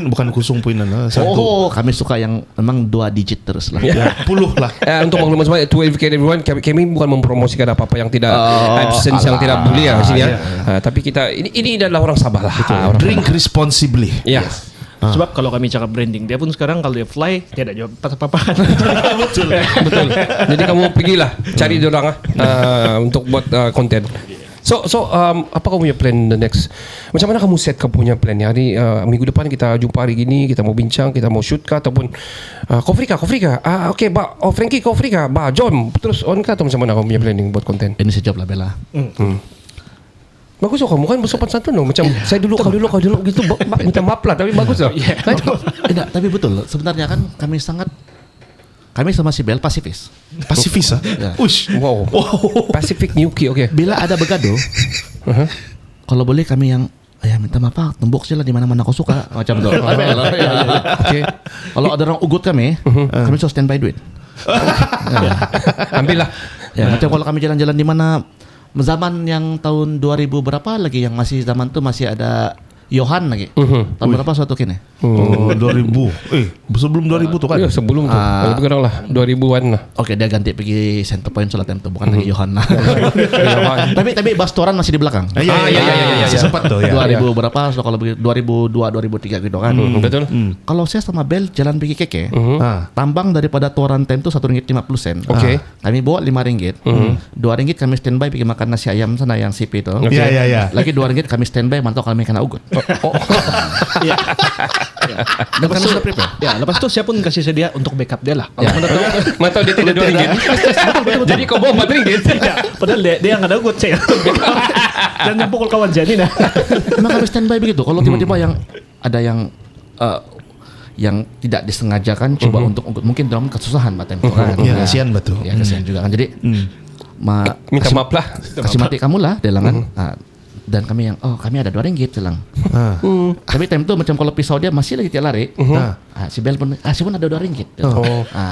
bukan kusung poin satu. Kami suka yang memang 2 digit terus lah. Puluh lah. Untuk maklumat semua, to educate everyone, kami bukan mempromosikan apa-apa yang tidak absence yang tidak boleh ya sini ya. Tapi kita ini adalah orang Sabah lah. Drink responsibly. Ya. sebab kalau kami cakap branding, dia pun sekarang kalau dia fly tidak jawab apa-apaan. Betul. Jadi kamu pergilah cari dia orang untuk buat konten. So apa kamu punya plan the next? Macam mana kamu set kamu punya plan ni? Hari minggu depan kita jumpa hari gini, kita mau bincang, kita mau shoot kah ataupun Kofrika. Okay, Frankie Kofrika, jom terus on kah atau macam mana kamu punya planning buat konten? Ini saya jawab lah Bella. Bagus loh, kamu kan bersopan santun loh. Macam saya dulu kau dulu gitu. Minta maaf lah, tapi bagus loh. Tidak, tapi betul. Sebenarnya kan kami sama si Bel pasifis. Pasifis Ya. Ush. Wow. Pacific Nuki, okay. Bila ada begaduh, kalau boleh kami yang minta maaf, tembok sila di mana-mana kau suka macam tu. Okay. Kalau ada orang ugut kami sudah standby duit. Ambil lah. Ya, macam kalau kami jalan-jalan di mana zaman yang tahun 2000 berapa lagi yang masih zaman tu masih ada Johan lagi. Tahun berapa suatu kini? 2000. Sebelum 2000 tu kan? Ya, sebelum tu. Lebih kurang lah 2000-an lah. Oke, dia ganti pergi Center Point solat time tu, bukan lagi Johan lah. tapi Bastoran masih di belakang. Iya. Sempat tuh ya. 2000 berapa? So kalau begitu 2002 2003 gitu kan. Betul. Kalau saya sama Bel jalan pergi keke, tambang daripada Toran time tu RM1.50. Oke. Kami bawa RM5. RM2 kami standby pergi makan nasi ayam sana yang CP tu. Iya. Lagi RM2 kami standby mantau kami kena ugut. Iya. Dan kami sudah prepare. Ya, lepas itu saya pun kasih sedia untuk backup dia lah. Ya. Mantau dia tidak RM2. Jadi kau bawa RM4. Ya, padahal dia nggak ada good saya. Dan pukul kawan jadi nah. Memang kami standby begitu. Kalau tiba-tiba yang ada yang tidak disengajakan coba untuk mungkin dalam kesusahan Pak Tempo kan. Ya, kasihan betul. Ya kasihan juga kan. Jadi Minta maaf lah. kasih mati kamu lah dia bilang kan. Dan kami yang kami ada RM2 bilang. Tapi time itu macam kalau pisau dia masih lagi lari. Si Bel pun pun ada RM2.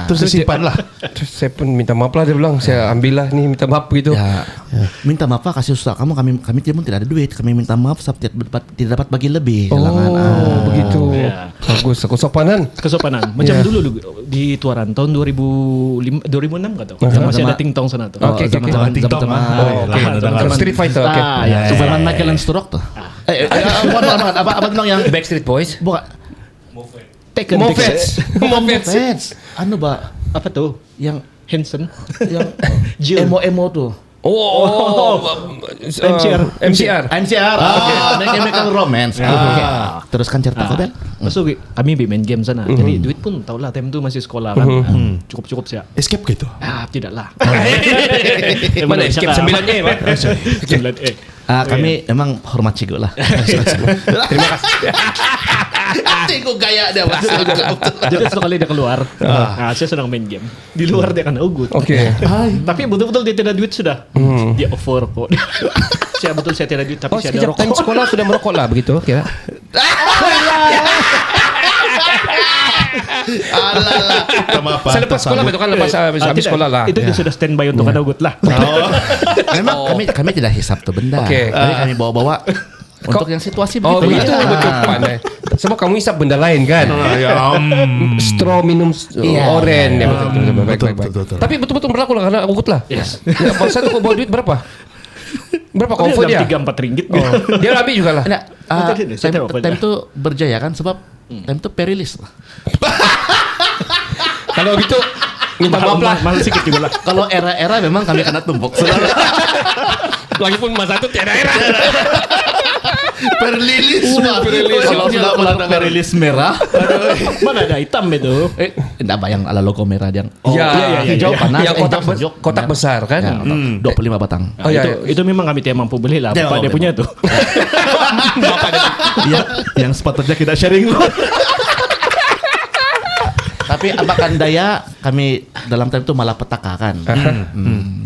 Terus disimpan lah. Terus saya pun minta maaf lah, dia bilang saya ambil lah nih, minta maaf gitu. Ya, minta maaf Pak, kasih usaha kamu kami tidak ada duit, kami minta maaf sebab tidak dapat bagi lebih. Begitu. Bagus, kesopanan. Kesopanan. Macam dulu di Tuaran tahun 2006 nggak tahu. Masih ada ting tong sana tuh. Oke. Zaman Street Fighter. Oke. Zaman Michael and Sturrock tuh. Apa bilang yang Backstreet Boys. bukan Tekken. Mofets. Anu Pak, Apa tuh? yang Hanson. yang emo tuh. MCR. Chemical Romance. Teruskan cerita kau Bel. Masuk kami main game sana. Jadi duit pun tau lah, time itu masih sekolah kan. Cukup sih. Escape gitu. Tidaklah. Mana escape 9E, Pak? 9E. Kami emang hormat Cigo lah. Terima kasih. Cigo gaya dia Mas. Jadi sekali dia keluar, saya sedang main game. Di luar dia kan good. Oke. Tapi betul-betul dia tidak duit sudah. Dia offer kok. Saya tidak duit tapi saya ada Sekejap rokok. time sekolah sudah merokok lah begitu kira. Selepas sekolah betul kan, lepas habis sekolah lah. Itu dia sudah standby untuk ada good lah. Memang kami tidak hisap tuh benda. Oke. Tapi kami bawa-bawa untuk yang situasi begitu. Begitu betul pandai. Sebab kamu hisap benda lain kan. Straw minum oren ya betul. Tapi betul-betul berlaku lah karena ugut lah. Yes. Ya, satu kau bawa duit berapa? Berapa kau offer dia? 3-4 ringgit. Dia ambil juga lah. Time itu berjaya kan sebab time itu perilis lah. Kalau gitu minta maaf lah. Mahal sedikit juga lah. Kalau era-era memang kami kena tumpuk. Lagipun masa itu tiada era. Perilis. Kalau sudah pulang perilis merah, Mana ada hitam itu? enggak bayang ala logo merah yang Ya, hijau panas, yang kotak besar kan. Ya, 25 batang. Oh, ya, Itu memang kami tidak mampu beli lah. Ya, Bapak dia memang. punya tuh. Iya, yang sepatutnya kita sharing. Tapi apakan daya kami dalam time itu malah petaka kan.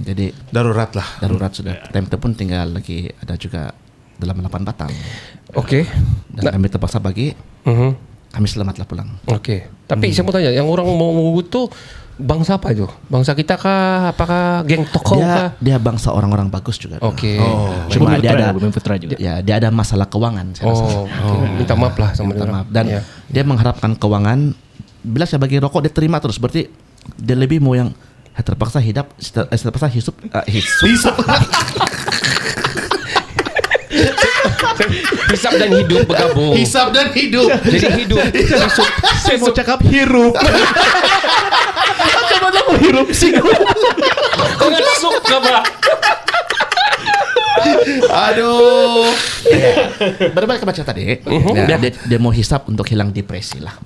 Jadi Darurat lah. darurat sudah. Time itu pun tinggal lagi ada juga dalam 8 batang. Oke. Dan kami terpaksa bagi, kami selamatlah pulang. Oke. Tapi saya mau tanya, yang orang mau mengugut tuh bangsa apa itu? Bangsa kita kah? Apakah geng tokoh kah? Dia bangsa orang-orang bagus juga. Oke. Cuma dia ada Bumi Putra juga. ya dia ada masalah keuangan saya rasa. Minta maaf lah sama Minta dia. maaf. Dan dia mengharapkan keuangan. Bila saya bagi rokok dia terima terus, berarti dia lebih mau yang terpaksa terpaksa hisap. Hisap dan hidup bergabung. Hisap dan hidup. Jadi hidup. Saya mau cakap hirup. Macam mana mau hirup sih? Kau nggak suka bah? Aduh. Berbalik ke baca tadi. Dia mau hisap untuk hilang depresi lah.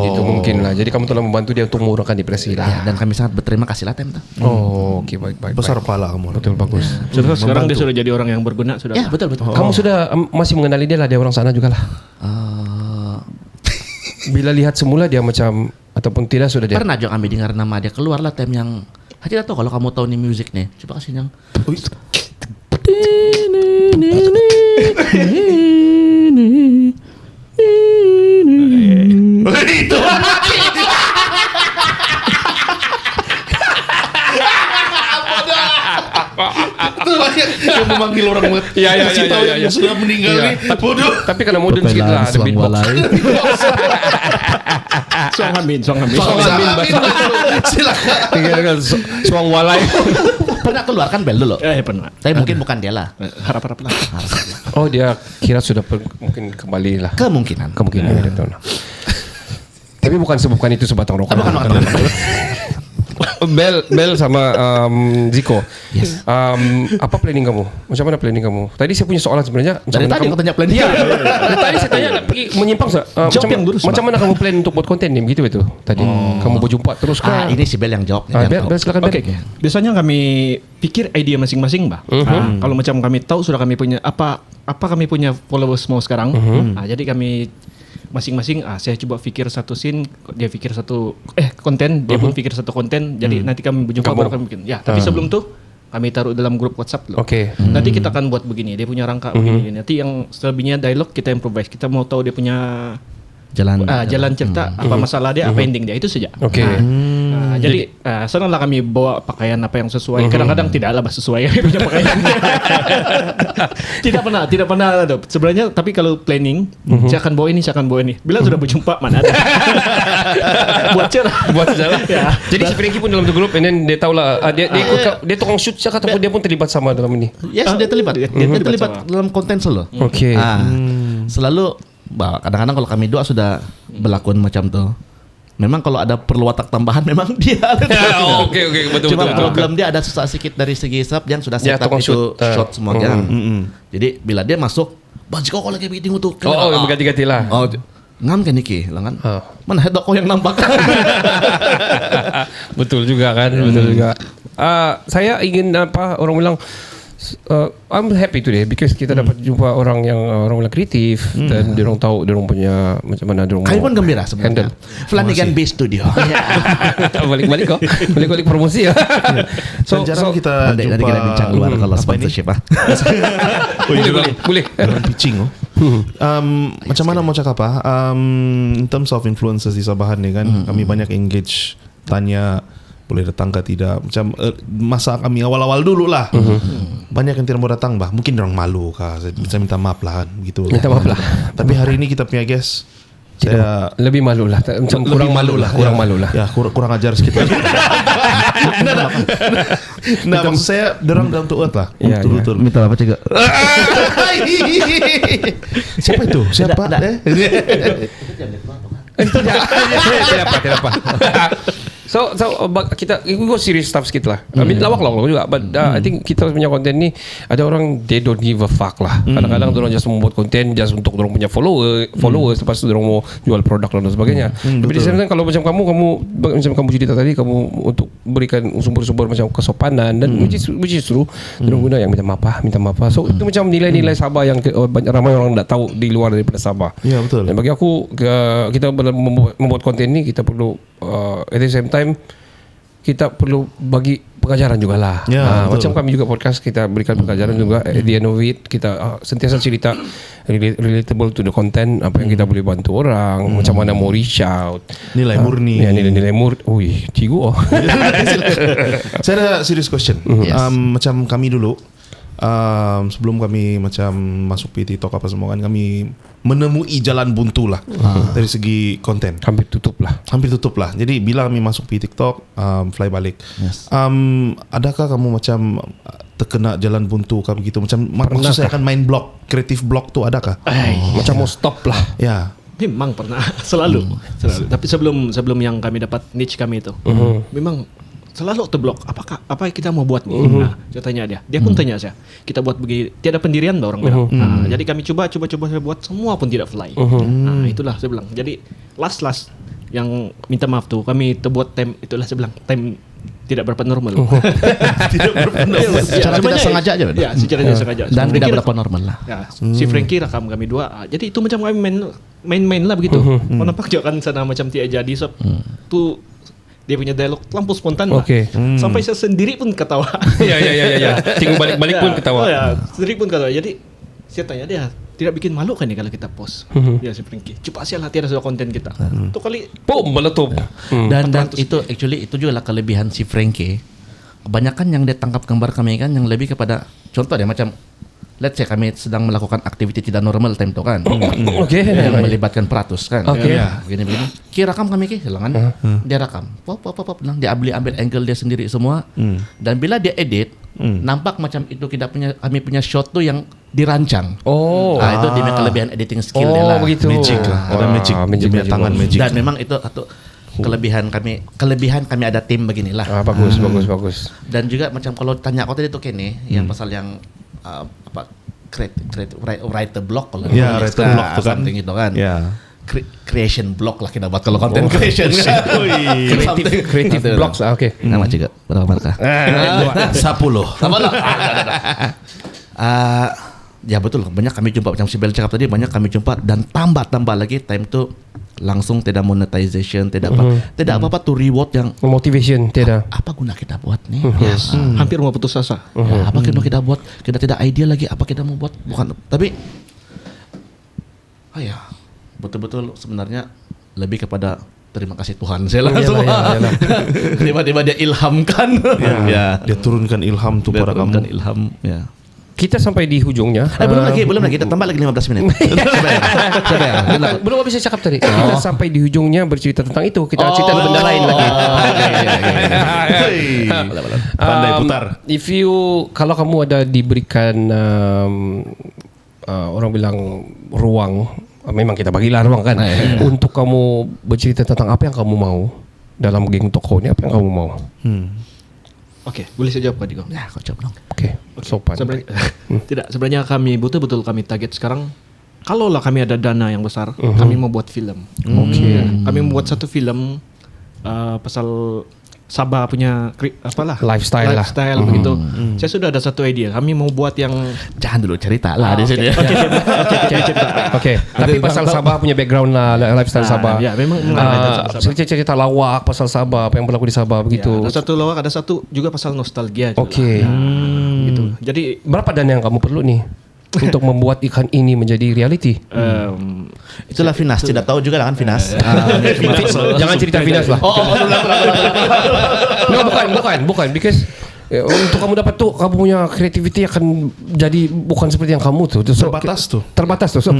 Itu mungkin lah. Jadi kamu telah membantu dia untuk mengurangkan depresi Ya, lah. dan kami sangat berterima kasih lah Tem. Oke, baik. Besar pala kamu. Betul, bagus. Sekarang dia sudah jadi orang yang berguna sudah. Ya betul. Kamu sudah masih mengenali dia lah, dia orang sana juga lah. Bila lihat semula dia macam ataupun tidak sudah dia. Pernah juga kami dengar nama dia keluar lah Tem yang tidak tahu kalau kamu tahu nih musik nih. Coba kasih yang Itu. Yang memanggil orang mati. Iya. Kasih tahu yang sudah meninggal nih. Bodoh. Tapi karena modern sedikit lah, ada beatbox. Suang amin. Silakan. Suang walai. pernah keluar kan Bel dulu. Pernah. Tapi mungkin bukan dia lah. Harap-harap lah. Oh, dia kira sudah mungkin kembali lah. Kemungkinan. Dia tahu lah. Tapi bukan sebabkan itu sebatang rokok. Bukan. Bel sama Ziko. Yes. Apa planning kamu? Macam mana planning kamu? Tadi saya punya soalan sebenarnya. Macam Dari mana tadi kamu aku tanya planning. Iya. Dari tadi saya tanya pergi menyimpang sah. Jawab yang lurus, Macam mana kamu plan untuk buat konten ni? Begitu itu. Tadi kamu berjumpa terus kah? Ini si Bel yang jawab. Bel silakan Bel. Oke. Biasanya kami pikir idea masing-masing, Mbak. Kalau macam kami tahu sudah kami punya apa kami punya followers mau sekarang. Jadi kami masing-masing saya coba pikir satu scene, dia pikir satu konten, dia pun pikir satu konten. Jadi nanti kami berjumpa baru kami bikin. Ya, tapi sebelum tu kami taruh dalam grup WhatsApp loh. Okey. Nanti kita akan buat begini, dia punya rangka begini. Nanti yang selebihnya dialog kita improvise. Kita mau tahu dia punya jalan cerita, apa masalah dia, apa ending dia, itu saja. Okey. Jadi senanglah kami bawa pakaian apa yang sesuai. Kadang-kadang tidaklah sesuai kami punya pakaian. tidak pernah ada. Sebenarnya tapi kalau planning, saya akan bawa ini. Bila sudah berjumpa mana ada. buat cerah. Ya. Jadi si Frankie pun dalam tu grup, and then dia tahulah dia ikut dia tukang shoot siapa ataupun dia pun terlibat sama dalam ini. Yes, dia terlibat. Dia terlibat dalam konten solo. Okey. Selalu kadang-kadang kalau kami dua sudah berlakon macam tu. Memang kalau ada perlu watak tambahan memang dia ada. Okey betul. Cuma problem dia ada susah sedikit dari segi sub yang sudah Ya, setup tukang itu shoot. shot semua kan. Jadi bila dia masuk, baju kau lagi begitu tu. Berganti-ganti lah. Ngam kan Niki, lah kan. Mana head kau yang nampak. Betul juga kan, betul juga. Saya ingin orang bilang I'm happy today because kita dapat jumpa orang yang orang bilang kreatif dan dia orang tahu dia orang punya macam mana dia orang. Kami pun gembira sebenarnya. Flanagan Bay Studio. Balik kok. Balik promosi ya. So jarang kita nanti jumpa kita bincang luar kalau sponsorship boleh. Dalam pitching macam mana mau cakap in terms of influencers di Sabahan ni kan, kami banyak engage, tanya boleh datang ke tidak, macam masa kami awal-awal dulu lah, banyak yang tidak mau datang bah, mungkin orang malu kah, bisa minta maaf lah kan, gitu. Minta maaf lah. Tapi hari ini kita punya guest, saya lebih malu lah, kurang malu lah. Ya, kurang ajar sikit. Nah, maksud saya dorang down to earth lah. Ya, Betul-betul. Minta apa juga? Siapa itu? Siapa? Tidak apa. So kita go serious stuff sikit lah. I mean lawak juga. But I think kita punya konten ni ada orang they don't give a fuck lah. Kadang-kadang orang just membuat konten just untuk orang punya followers. Lepas tu orang mau jual produk dan sebagainya. Tapi di sana kalau macam kamu macam kamu cerita tadi, kamu untuk berikan sumber-sumber macam kesopanan dan which is true. Orang guna yang minta maaf. So itu macam nilai-nilai Sabah yang banyak ramai orang tak tahu di luar daripada Sabah. Ya, betul. Dan bagi aku kita membuat konten ni kita perlu at the same time kita perlu bagi pengajaran jugalah. Ya, macam kami juga podcast kita berikan pengajaran juga. At the end of it kita sentiasa cerita relatable to the content, apa yang kita boleh bantu orang, macam mana mau reach out, Nilai murni. Ya, nilai murni. Ui, cigu. Saya ada serious question. Yes. Macam kami dulu, sebelum kami macam masuk PT Talk apa semua kan, kami menemui jalan buntu lah dari segi konten. Hampir tutup lah. Jadi bila kami masuk PT TikTok, fly balik. Yes. Adakah kamu macam terkena jalan buntu kah begitu? Macam maksud saya kan main blog, kreatif blog tu adakah? Macam mau stop lah. Ya. Memang pernah selalu. Tapi sebelum yang kami dapat niche kami itu, memang selalu terblok. Apa kita mau buat nih? Nah, saya tanya dia pun tanya saya. Kita buat begini, tiada pendirian orang bilang. Jadi kami coba buat, semua pun tidak fly. Nah, itulah saya bilang. Jadi last yang minta maaf tuh kami terbuat time, itulah saya bilang time tidak berapa normal. Tidak berpendapat. Secara tidak sengaja aja. Ya, secara tidak sengaja. Dan Si tidak Frankie berapa normal lah. Ya, si Frankie rakam kami dua. Jadi itu macam kami main lah begitu. Kau nampak juga kan sana macam tidak jadi sob. Tu dia punya dialog terlampau spontan lah. Okey. Sampai saya sendiri pun ketawa. Ya. Tengok balik pun ketawa. Ya, sendiri pun ketawa. Jadi saya tanya dia, tidak bikin malu kan nih kalau kita post? Ya si Frankie. Coba sial hati ada sudah konten kita. Tu kali Meletup. Dan itu actually itu juga lah kelebihan si Frankie. Kebanyakan yang dia tangkap gambar kami kan yang lebih kepada contoh dia macam let's say kami sedang melakukan aktiviti tidak normal time tu kan. Okey. Yang melibatkan peratus kan. Okey. Ya, begini. Rakam kami hilangan. Dia rakam. Pop. Dia ambil angle dia sendiri semua. Dan bila dia edit, nampak macam itu kami punya shot tu yang dirancang. Itu dia punya kelebihan editing skill dia lah. Begitu. Magic lah. Ada magic. Dia punya tangan magic. Dan memang itu kelebihan kami ada tim beginilah. Bagus. Dan juga macam kalau tanya kau tadi tuh Kenny yang pasal yang writer block kalau Ya, writer block tuh kan. something gitu kan. Ya. Creation block lah kita buat kalau content creation kan. Creative blocks. Oke. Nama juga berapa? 10. Sama lah. Ya betul, banyak kami jumpa macam si Bel cakap tadi, banyak kami jumpa dan tambah lagi time tu langsung tidak monetization, tidak apa to reward yang Motivation tidak. apa guna kita buat nih? Yes. Hampir mau putus asa. Ya, apa guna kita buat? Kita tidak idea lagi apa kita mau buat, bukan. Tapi ya betul-betul sebenarnya lebih kepada terima kasih Tuhan saya lah semua. Tiba-tiba dia ilhamkan. Ya. Dia turunkan ilham tuh Dia pada turunkan kamu. ilham. Ya. Kita sampai di hujungnya. Belum lagi. Kita tambah lagi 15 menit. Belum habis saya cakap tadi. Kita sampai di hujungnya bercerita tentang itu. Kita cerita benda lain lagi. Pandai putar. Kalau kamu ada diberikan orang bilang ruang, memang kita bagilah ruang kan, untuk kamu bercerita tentang apa yang kamu mau dalam geng toko ni, apa yang kamu mau? Oke, boleh saya jawab Pak Diko? Ya, kau jawab dong. Oke, sopan. Sebenarnya kami betul-betul kami target sekarang. Kalaulah kami ada dana yang besar, kami mau buat film. Oke. Kami membuat satu film pasal Sabah punya Lifestyle lah. begitu. Saya sudah ada satu idea. Kami mau buat yang Jangan dulu cerita lah di sini. Oke. Tapi pasal Sabah punya background lah, lifestyle Sabah. Ya, memang cerita lawak pasal Sabah, apa yang berlaku di Sabah begitu. ada satu lawak, ada satu juga pasal nostalgia. juga Oke. lah. Gitu. Jadi Berapa dana yang kamu perlu nih untuk membuat ikan ini menjadi reality? Itulah Finas, tidak tahu juga lah kan Finas. Jangan cerita Finas lah. No, bukan because untuk kamu dapat tuh kamu punya creativity akan jadi bukan seperti yang kamu tuh. So, terbatas tuh. So,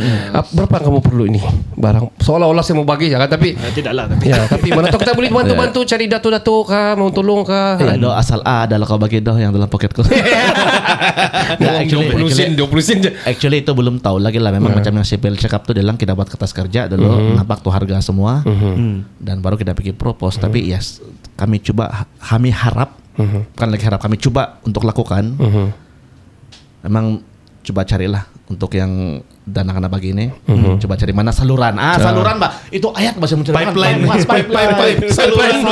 berapa yang kamu perlu ini barang? Seolah-olah saya mau bagi ya kan, tapi tidaklah. Tapi ya, tapi mana tahu kita boleh bantu cari dato-dato kah, mau tolong kah? Do asal ada lah kau bagi doh yang dalam poketku. 20 sen je. Actually itu belum tahu lagi lah. Memang macam yang si Bel cakap tuh, dia bilang kita buat kertas kerja dulu, nampak tuh harga semua, dan baru kita bikin propose. Tapi yes, kami harap, bukan lagi harap, kami coba untuk lakukan. Memang coba carilah untuk yang dana kena bagi ini. Coba cari mana saluran. Saluran Mbak. Itu ayat bahasa menceritakan. Pipeline. Saluran.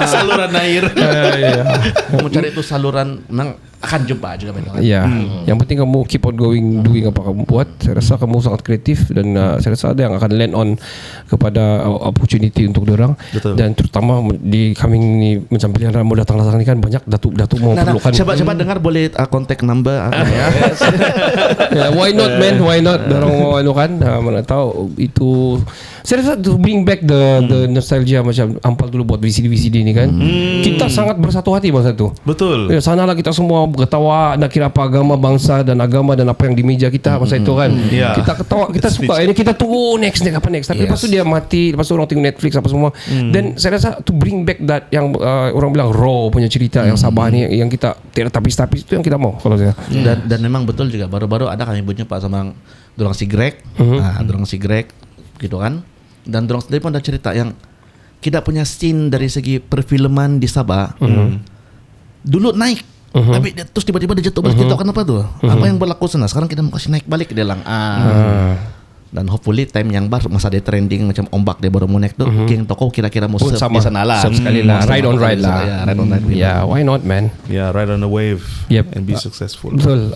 Saluran air. Mau cari itu saluran, memang akan jumpa juga benar. Ya, yang penting kamu keep on doing apa kamu buat. Saya rasa kamu sangat kreatif dan saya rasa ada yang akan land on kepada opportunity untuk diorang. Dan terutama di coming ni macam pilihan mau datang ni kan banyak datuk mau perlukan. Coba dengar boleh contact number ya. Why not man? Why not? Dorang mau kan, mana tahu itu. Saya rasa to bring back the nostalgia macam Ampal dulu buat VCD ni kan. Kita sangat bersatu hati masa tu. Betul. Ya, sanalah kita semua ketawa nak kira apa agama bangsa dan agama dan apa yang di meja kita masa itu kan. Kita ketawa, kita suka. Ini kita tunggu next apa next. Tapi lepas tu dia mati, lepas tu orang tengok Netflix apa semua. Dan saya rasa to bring back that yang orang bilang raw punya cerita yang Sabah ni, yang kita tidak tapis-tapis, itu yang kita mau kalau saya. Dan memang betul juga baru-baru ada kami berjumpa sama dorang si Greg, dorang si Greg gitu kan. Dan dorang sendiri pun ada cerita yang kita punya scene dari segi perfilman di Sabah dulu naik, tapi terus tiba-tiba dia jatuh balik. Kita tahu kenapa tuh? Apa yang berlaku sana? Sekarang kita mau kasih naik balik, dia bilang. Dan hopefully time yang baru masa dia trending macam ombak dia baru mau naik tuh, geng toko kira-kira mau serve di sana lah. Sekali lah, ride on ride lah. Ya, ride on ride. Ya, why not man? Yeah, ride on the wave. Yep. And be successful. Betul.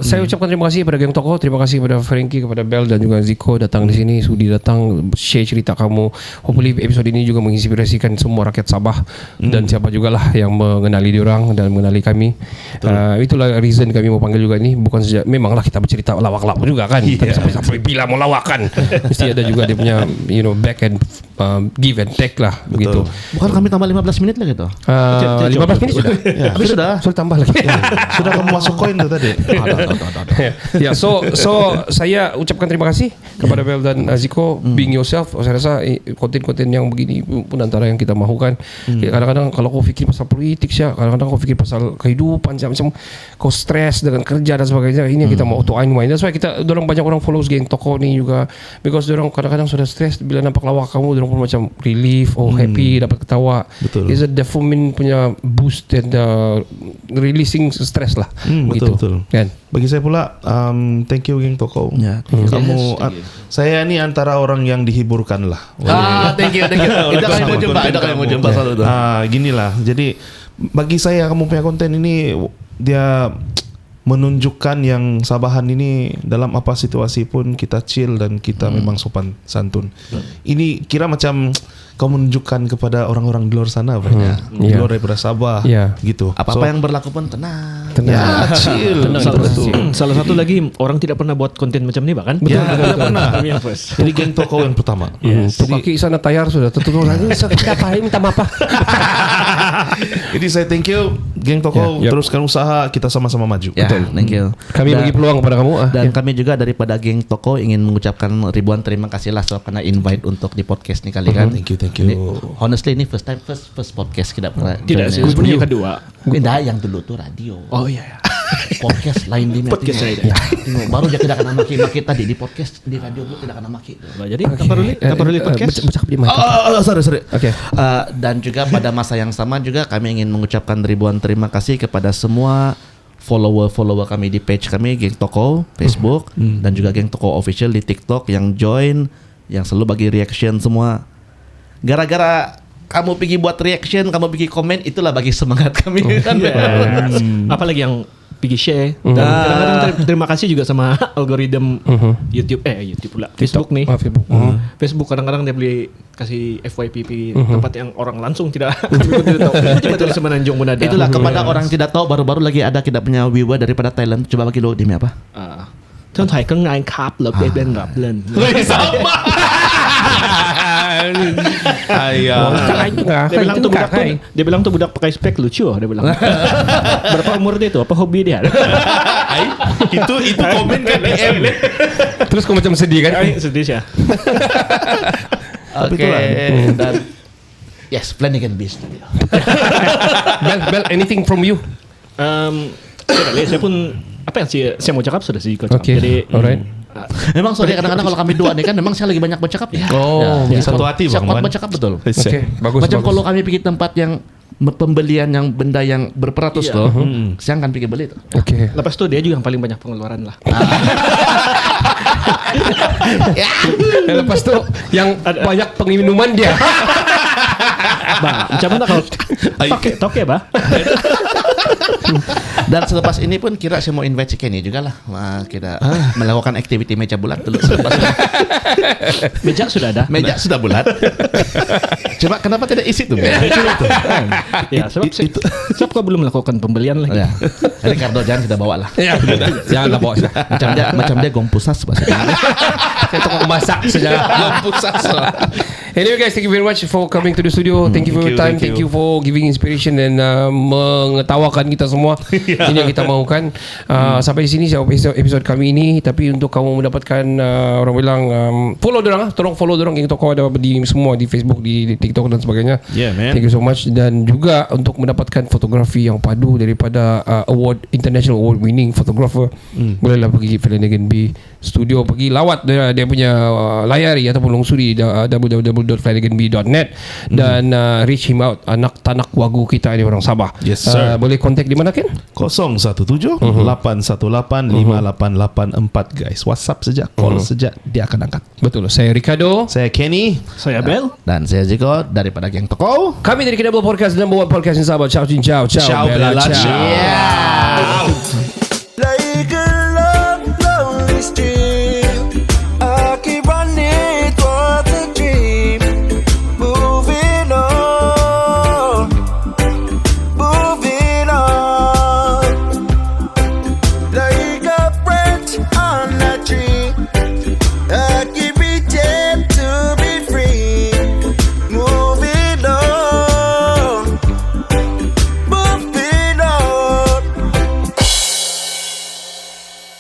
Saya ucapkan terima kasih kepada geng toko, terima kasih kepada Frankie, kepada Bel dan juga Ziko datang di sini, sudi datang share cerita kamu. Hopefully episode ini juga menginspirasikan semua rakyat Sabah dan siapa jugalah yang mengenali diorang dan mengenali kami. Itulah reason kami mau panggil juga ni, bukan saja memanglah kita bercerita lawak-lawak juga kan. Tapi sampai bila mau lawakan mesti ada juga dia punya back and give and take lah. Begitu. Bukan kami tambah 15 menit lagi tuh. 15 menit sudah. Habis sudah. Sudah tambah lagi. Sudah kamu masuk koin tuh tadi. Ya, so saya ucapkan terima kasih kepada Bel dan Ziko. Being yourself. Saya rasa konten-konten yang begini pun antara yang kita mahukan. Kadang-kadang kalau kau fikir pasal politik sya, kadang-kadang kau fikir pasal kehidupan macam kau stres dengan kerja dan sebagainya. Ini yang kita mau to unwind. That's why kita banyak orang follows geng toko ni ni juga, because orang kadang-kadang sudah stres bila nampak lawak kamu, orang pun macam relief, happy, dapat ketawa. Betul. It's a dopamine punya boost and releasing stress lah. Betul. Kan? Bagi saya pula, thank you Geng Toko. Ya. Kamu, saya ni antara orang yang dihiburkan lah. Thank you. Itu kami mau jumpa selalu tuh. Ginilah. Jadi bagi saya kamu punya konten ini dia menunjukkan yang Sabahan ini dalam apa situasi pun kita chill dan kita memang sopan santun. Ini kira macam kau menunjukkan kepada orang-orang di luar sana di luar daripada Sabah gitu. Apa yang berlaku pun tenang. Ya, chill. Salah satu lagi orang tidak pernah buat konten macam ni bahkan. Betul, tidak pernah. Kami yang first. Jadi Geng Toko yang pertama. Tu kaki sana tayar sudah tertutup lagi. Kita apa minta maaf. Jadi saya thank you Geng Toko, teruskan usaha, kita sama-sama maju. Betul. Thank you. Kami bagi peluang kepada kamu. Dan kami juga daripada Geng Toko ingin mengucapkan ribuan terima kasih lah sebab kena invite untuk di podcast ni kali kan. Thank you. Ini, honestly ini first podcast kita pernah. Tidak sih, sebenarnya kedua. Tidak, yang dulu tuh radio. Oh iya. Podcast lain di Podcast lain. Baru dia tidak kena maki-maki tadi di podcast di radio dulu tidak kena maki. Jadi tak perlu podcast. Bercakap di mic. Sorry. Okay. Dan juga pada masa yang sama juga kami ingin mengucapkan ribuan terima kasih kepada semua follower kami di page kami Geng Toko Facebook dan juga Geng Toko official di TikTok yang join, yang selalu bagi reaction semua. Gara-gara kamu pergi buat reaction, kamu pergi komen, itulah bagi semangat kami kan. Apalagi yang pergi share. Dan kadang-kadang terima kasih juga sama algoritma YouTube pula Facebook nih. Facebook kadang-kadang dia boleh kasih FYP tempat yang orang langsung tidak tahu. Betul Semenanjung pun ada. Itulah kepada orang tidak tahu, baru-baru lagi ada kita punya viewer daripada Thailand. Coba bagi lo demi apa? ท่านถ่ายข้างในครับแล้วเป็นแบบเล่น Sama. Dia bilang tuh budak pakai spek lucu. Dia bilang berapa umur dia tuh, apa hobi dia? itu komen kan DM. Terus kau macam sedih kan? Sedih sih. Oke. Dan yes, Flanagan Beast. Bel, anything from you? Saya pun apa yang saya mau cakap sudah sih kau cakap. Okay. Jadi alright. Memang sorry kadang-kadang kalau kami dua nih kan memang saya lagi banyak bercakap ya. Satu hati Saya Bang kuat Wan. bercakap betul. Okay, bagus. Macam kalau kami pergi tempat yang pembelian yang benda yang berperatus loh, saya akan pergi beli tuh. Okay. lepas itu dia juga yang paling banyak pengeluaran lah. Lepas tu yang banyak pengminuman dia. Macam mana kalau toke bah? Dan selepas ini pun kira saya mau invite si Kenny juga lah. Kita melakukan aktiviti meja bulat dulu. Meja sudah ada. Meja sudah bulat. Coba kenapa tidak isi tuh? Ya, sebab kau belum melakukan pembelian lagi. Ya. Ricardo jangan kita bawa lah. Ya, janganlah bawa saya. Macam dia gong pusas bahasa. Saya tukang masak saja. Pusat. Anyway guys, thank you very much for coming to the studio. Thank you for your time. Thank you for giving inspiration dan mengetawakan kita semua. Ini yang kita mahukan. Sampai di sini episod kami ini. Tapi untuk kamu mendapatkan orang bilang follow dorang, tolong follow dorang. Geng Toko ada di semua di Facebook, di TikTok dan sebagainya. Yeah, man. Thank you so much. Dan juga untuk mendapatkan fotografi yang padu daripada international award winning photographer, bolehlah pergi Flanagan B Studio, pergi lawat dia punya layari ataupun lungsuri www.flanaganb.net dan reach him out, anak tanak wagu kita ini orang Sabah. Yes, sir. Boleh kontak di mana Ken? 017-818-5884 guys. WhatsApp saja, call saja, dia akan angkat. Betul. Saya Ricardo. Saya Kenny. Saya Bel. Dan saya Ziko daripada Geng Toko. Kami dari Kinabalu Podcast, number one podcast in Sabah. Ciao, ciao, ciao. Ciao, Bella. Ciao. Ciao.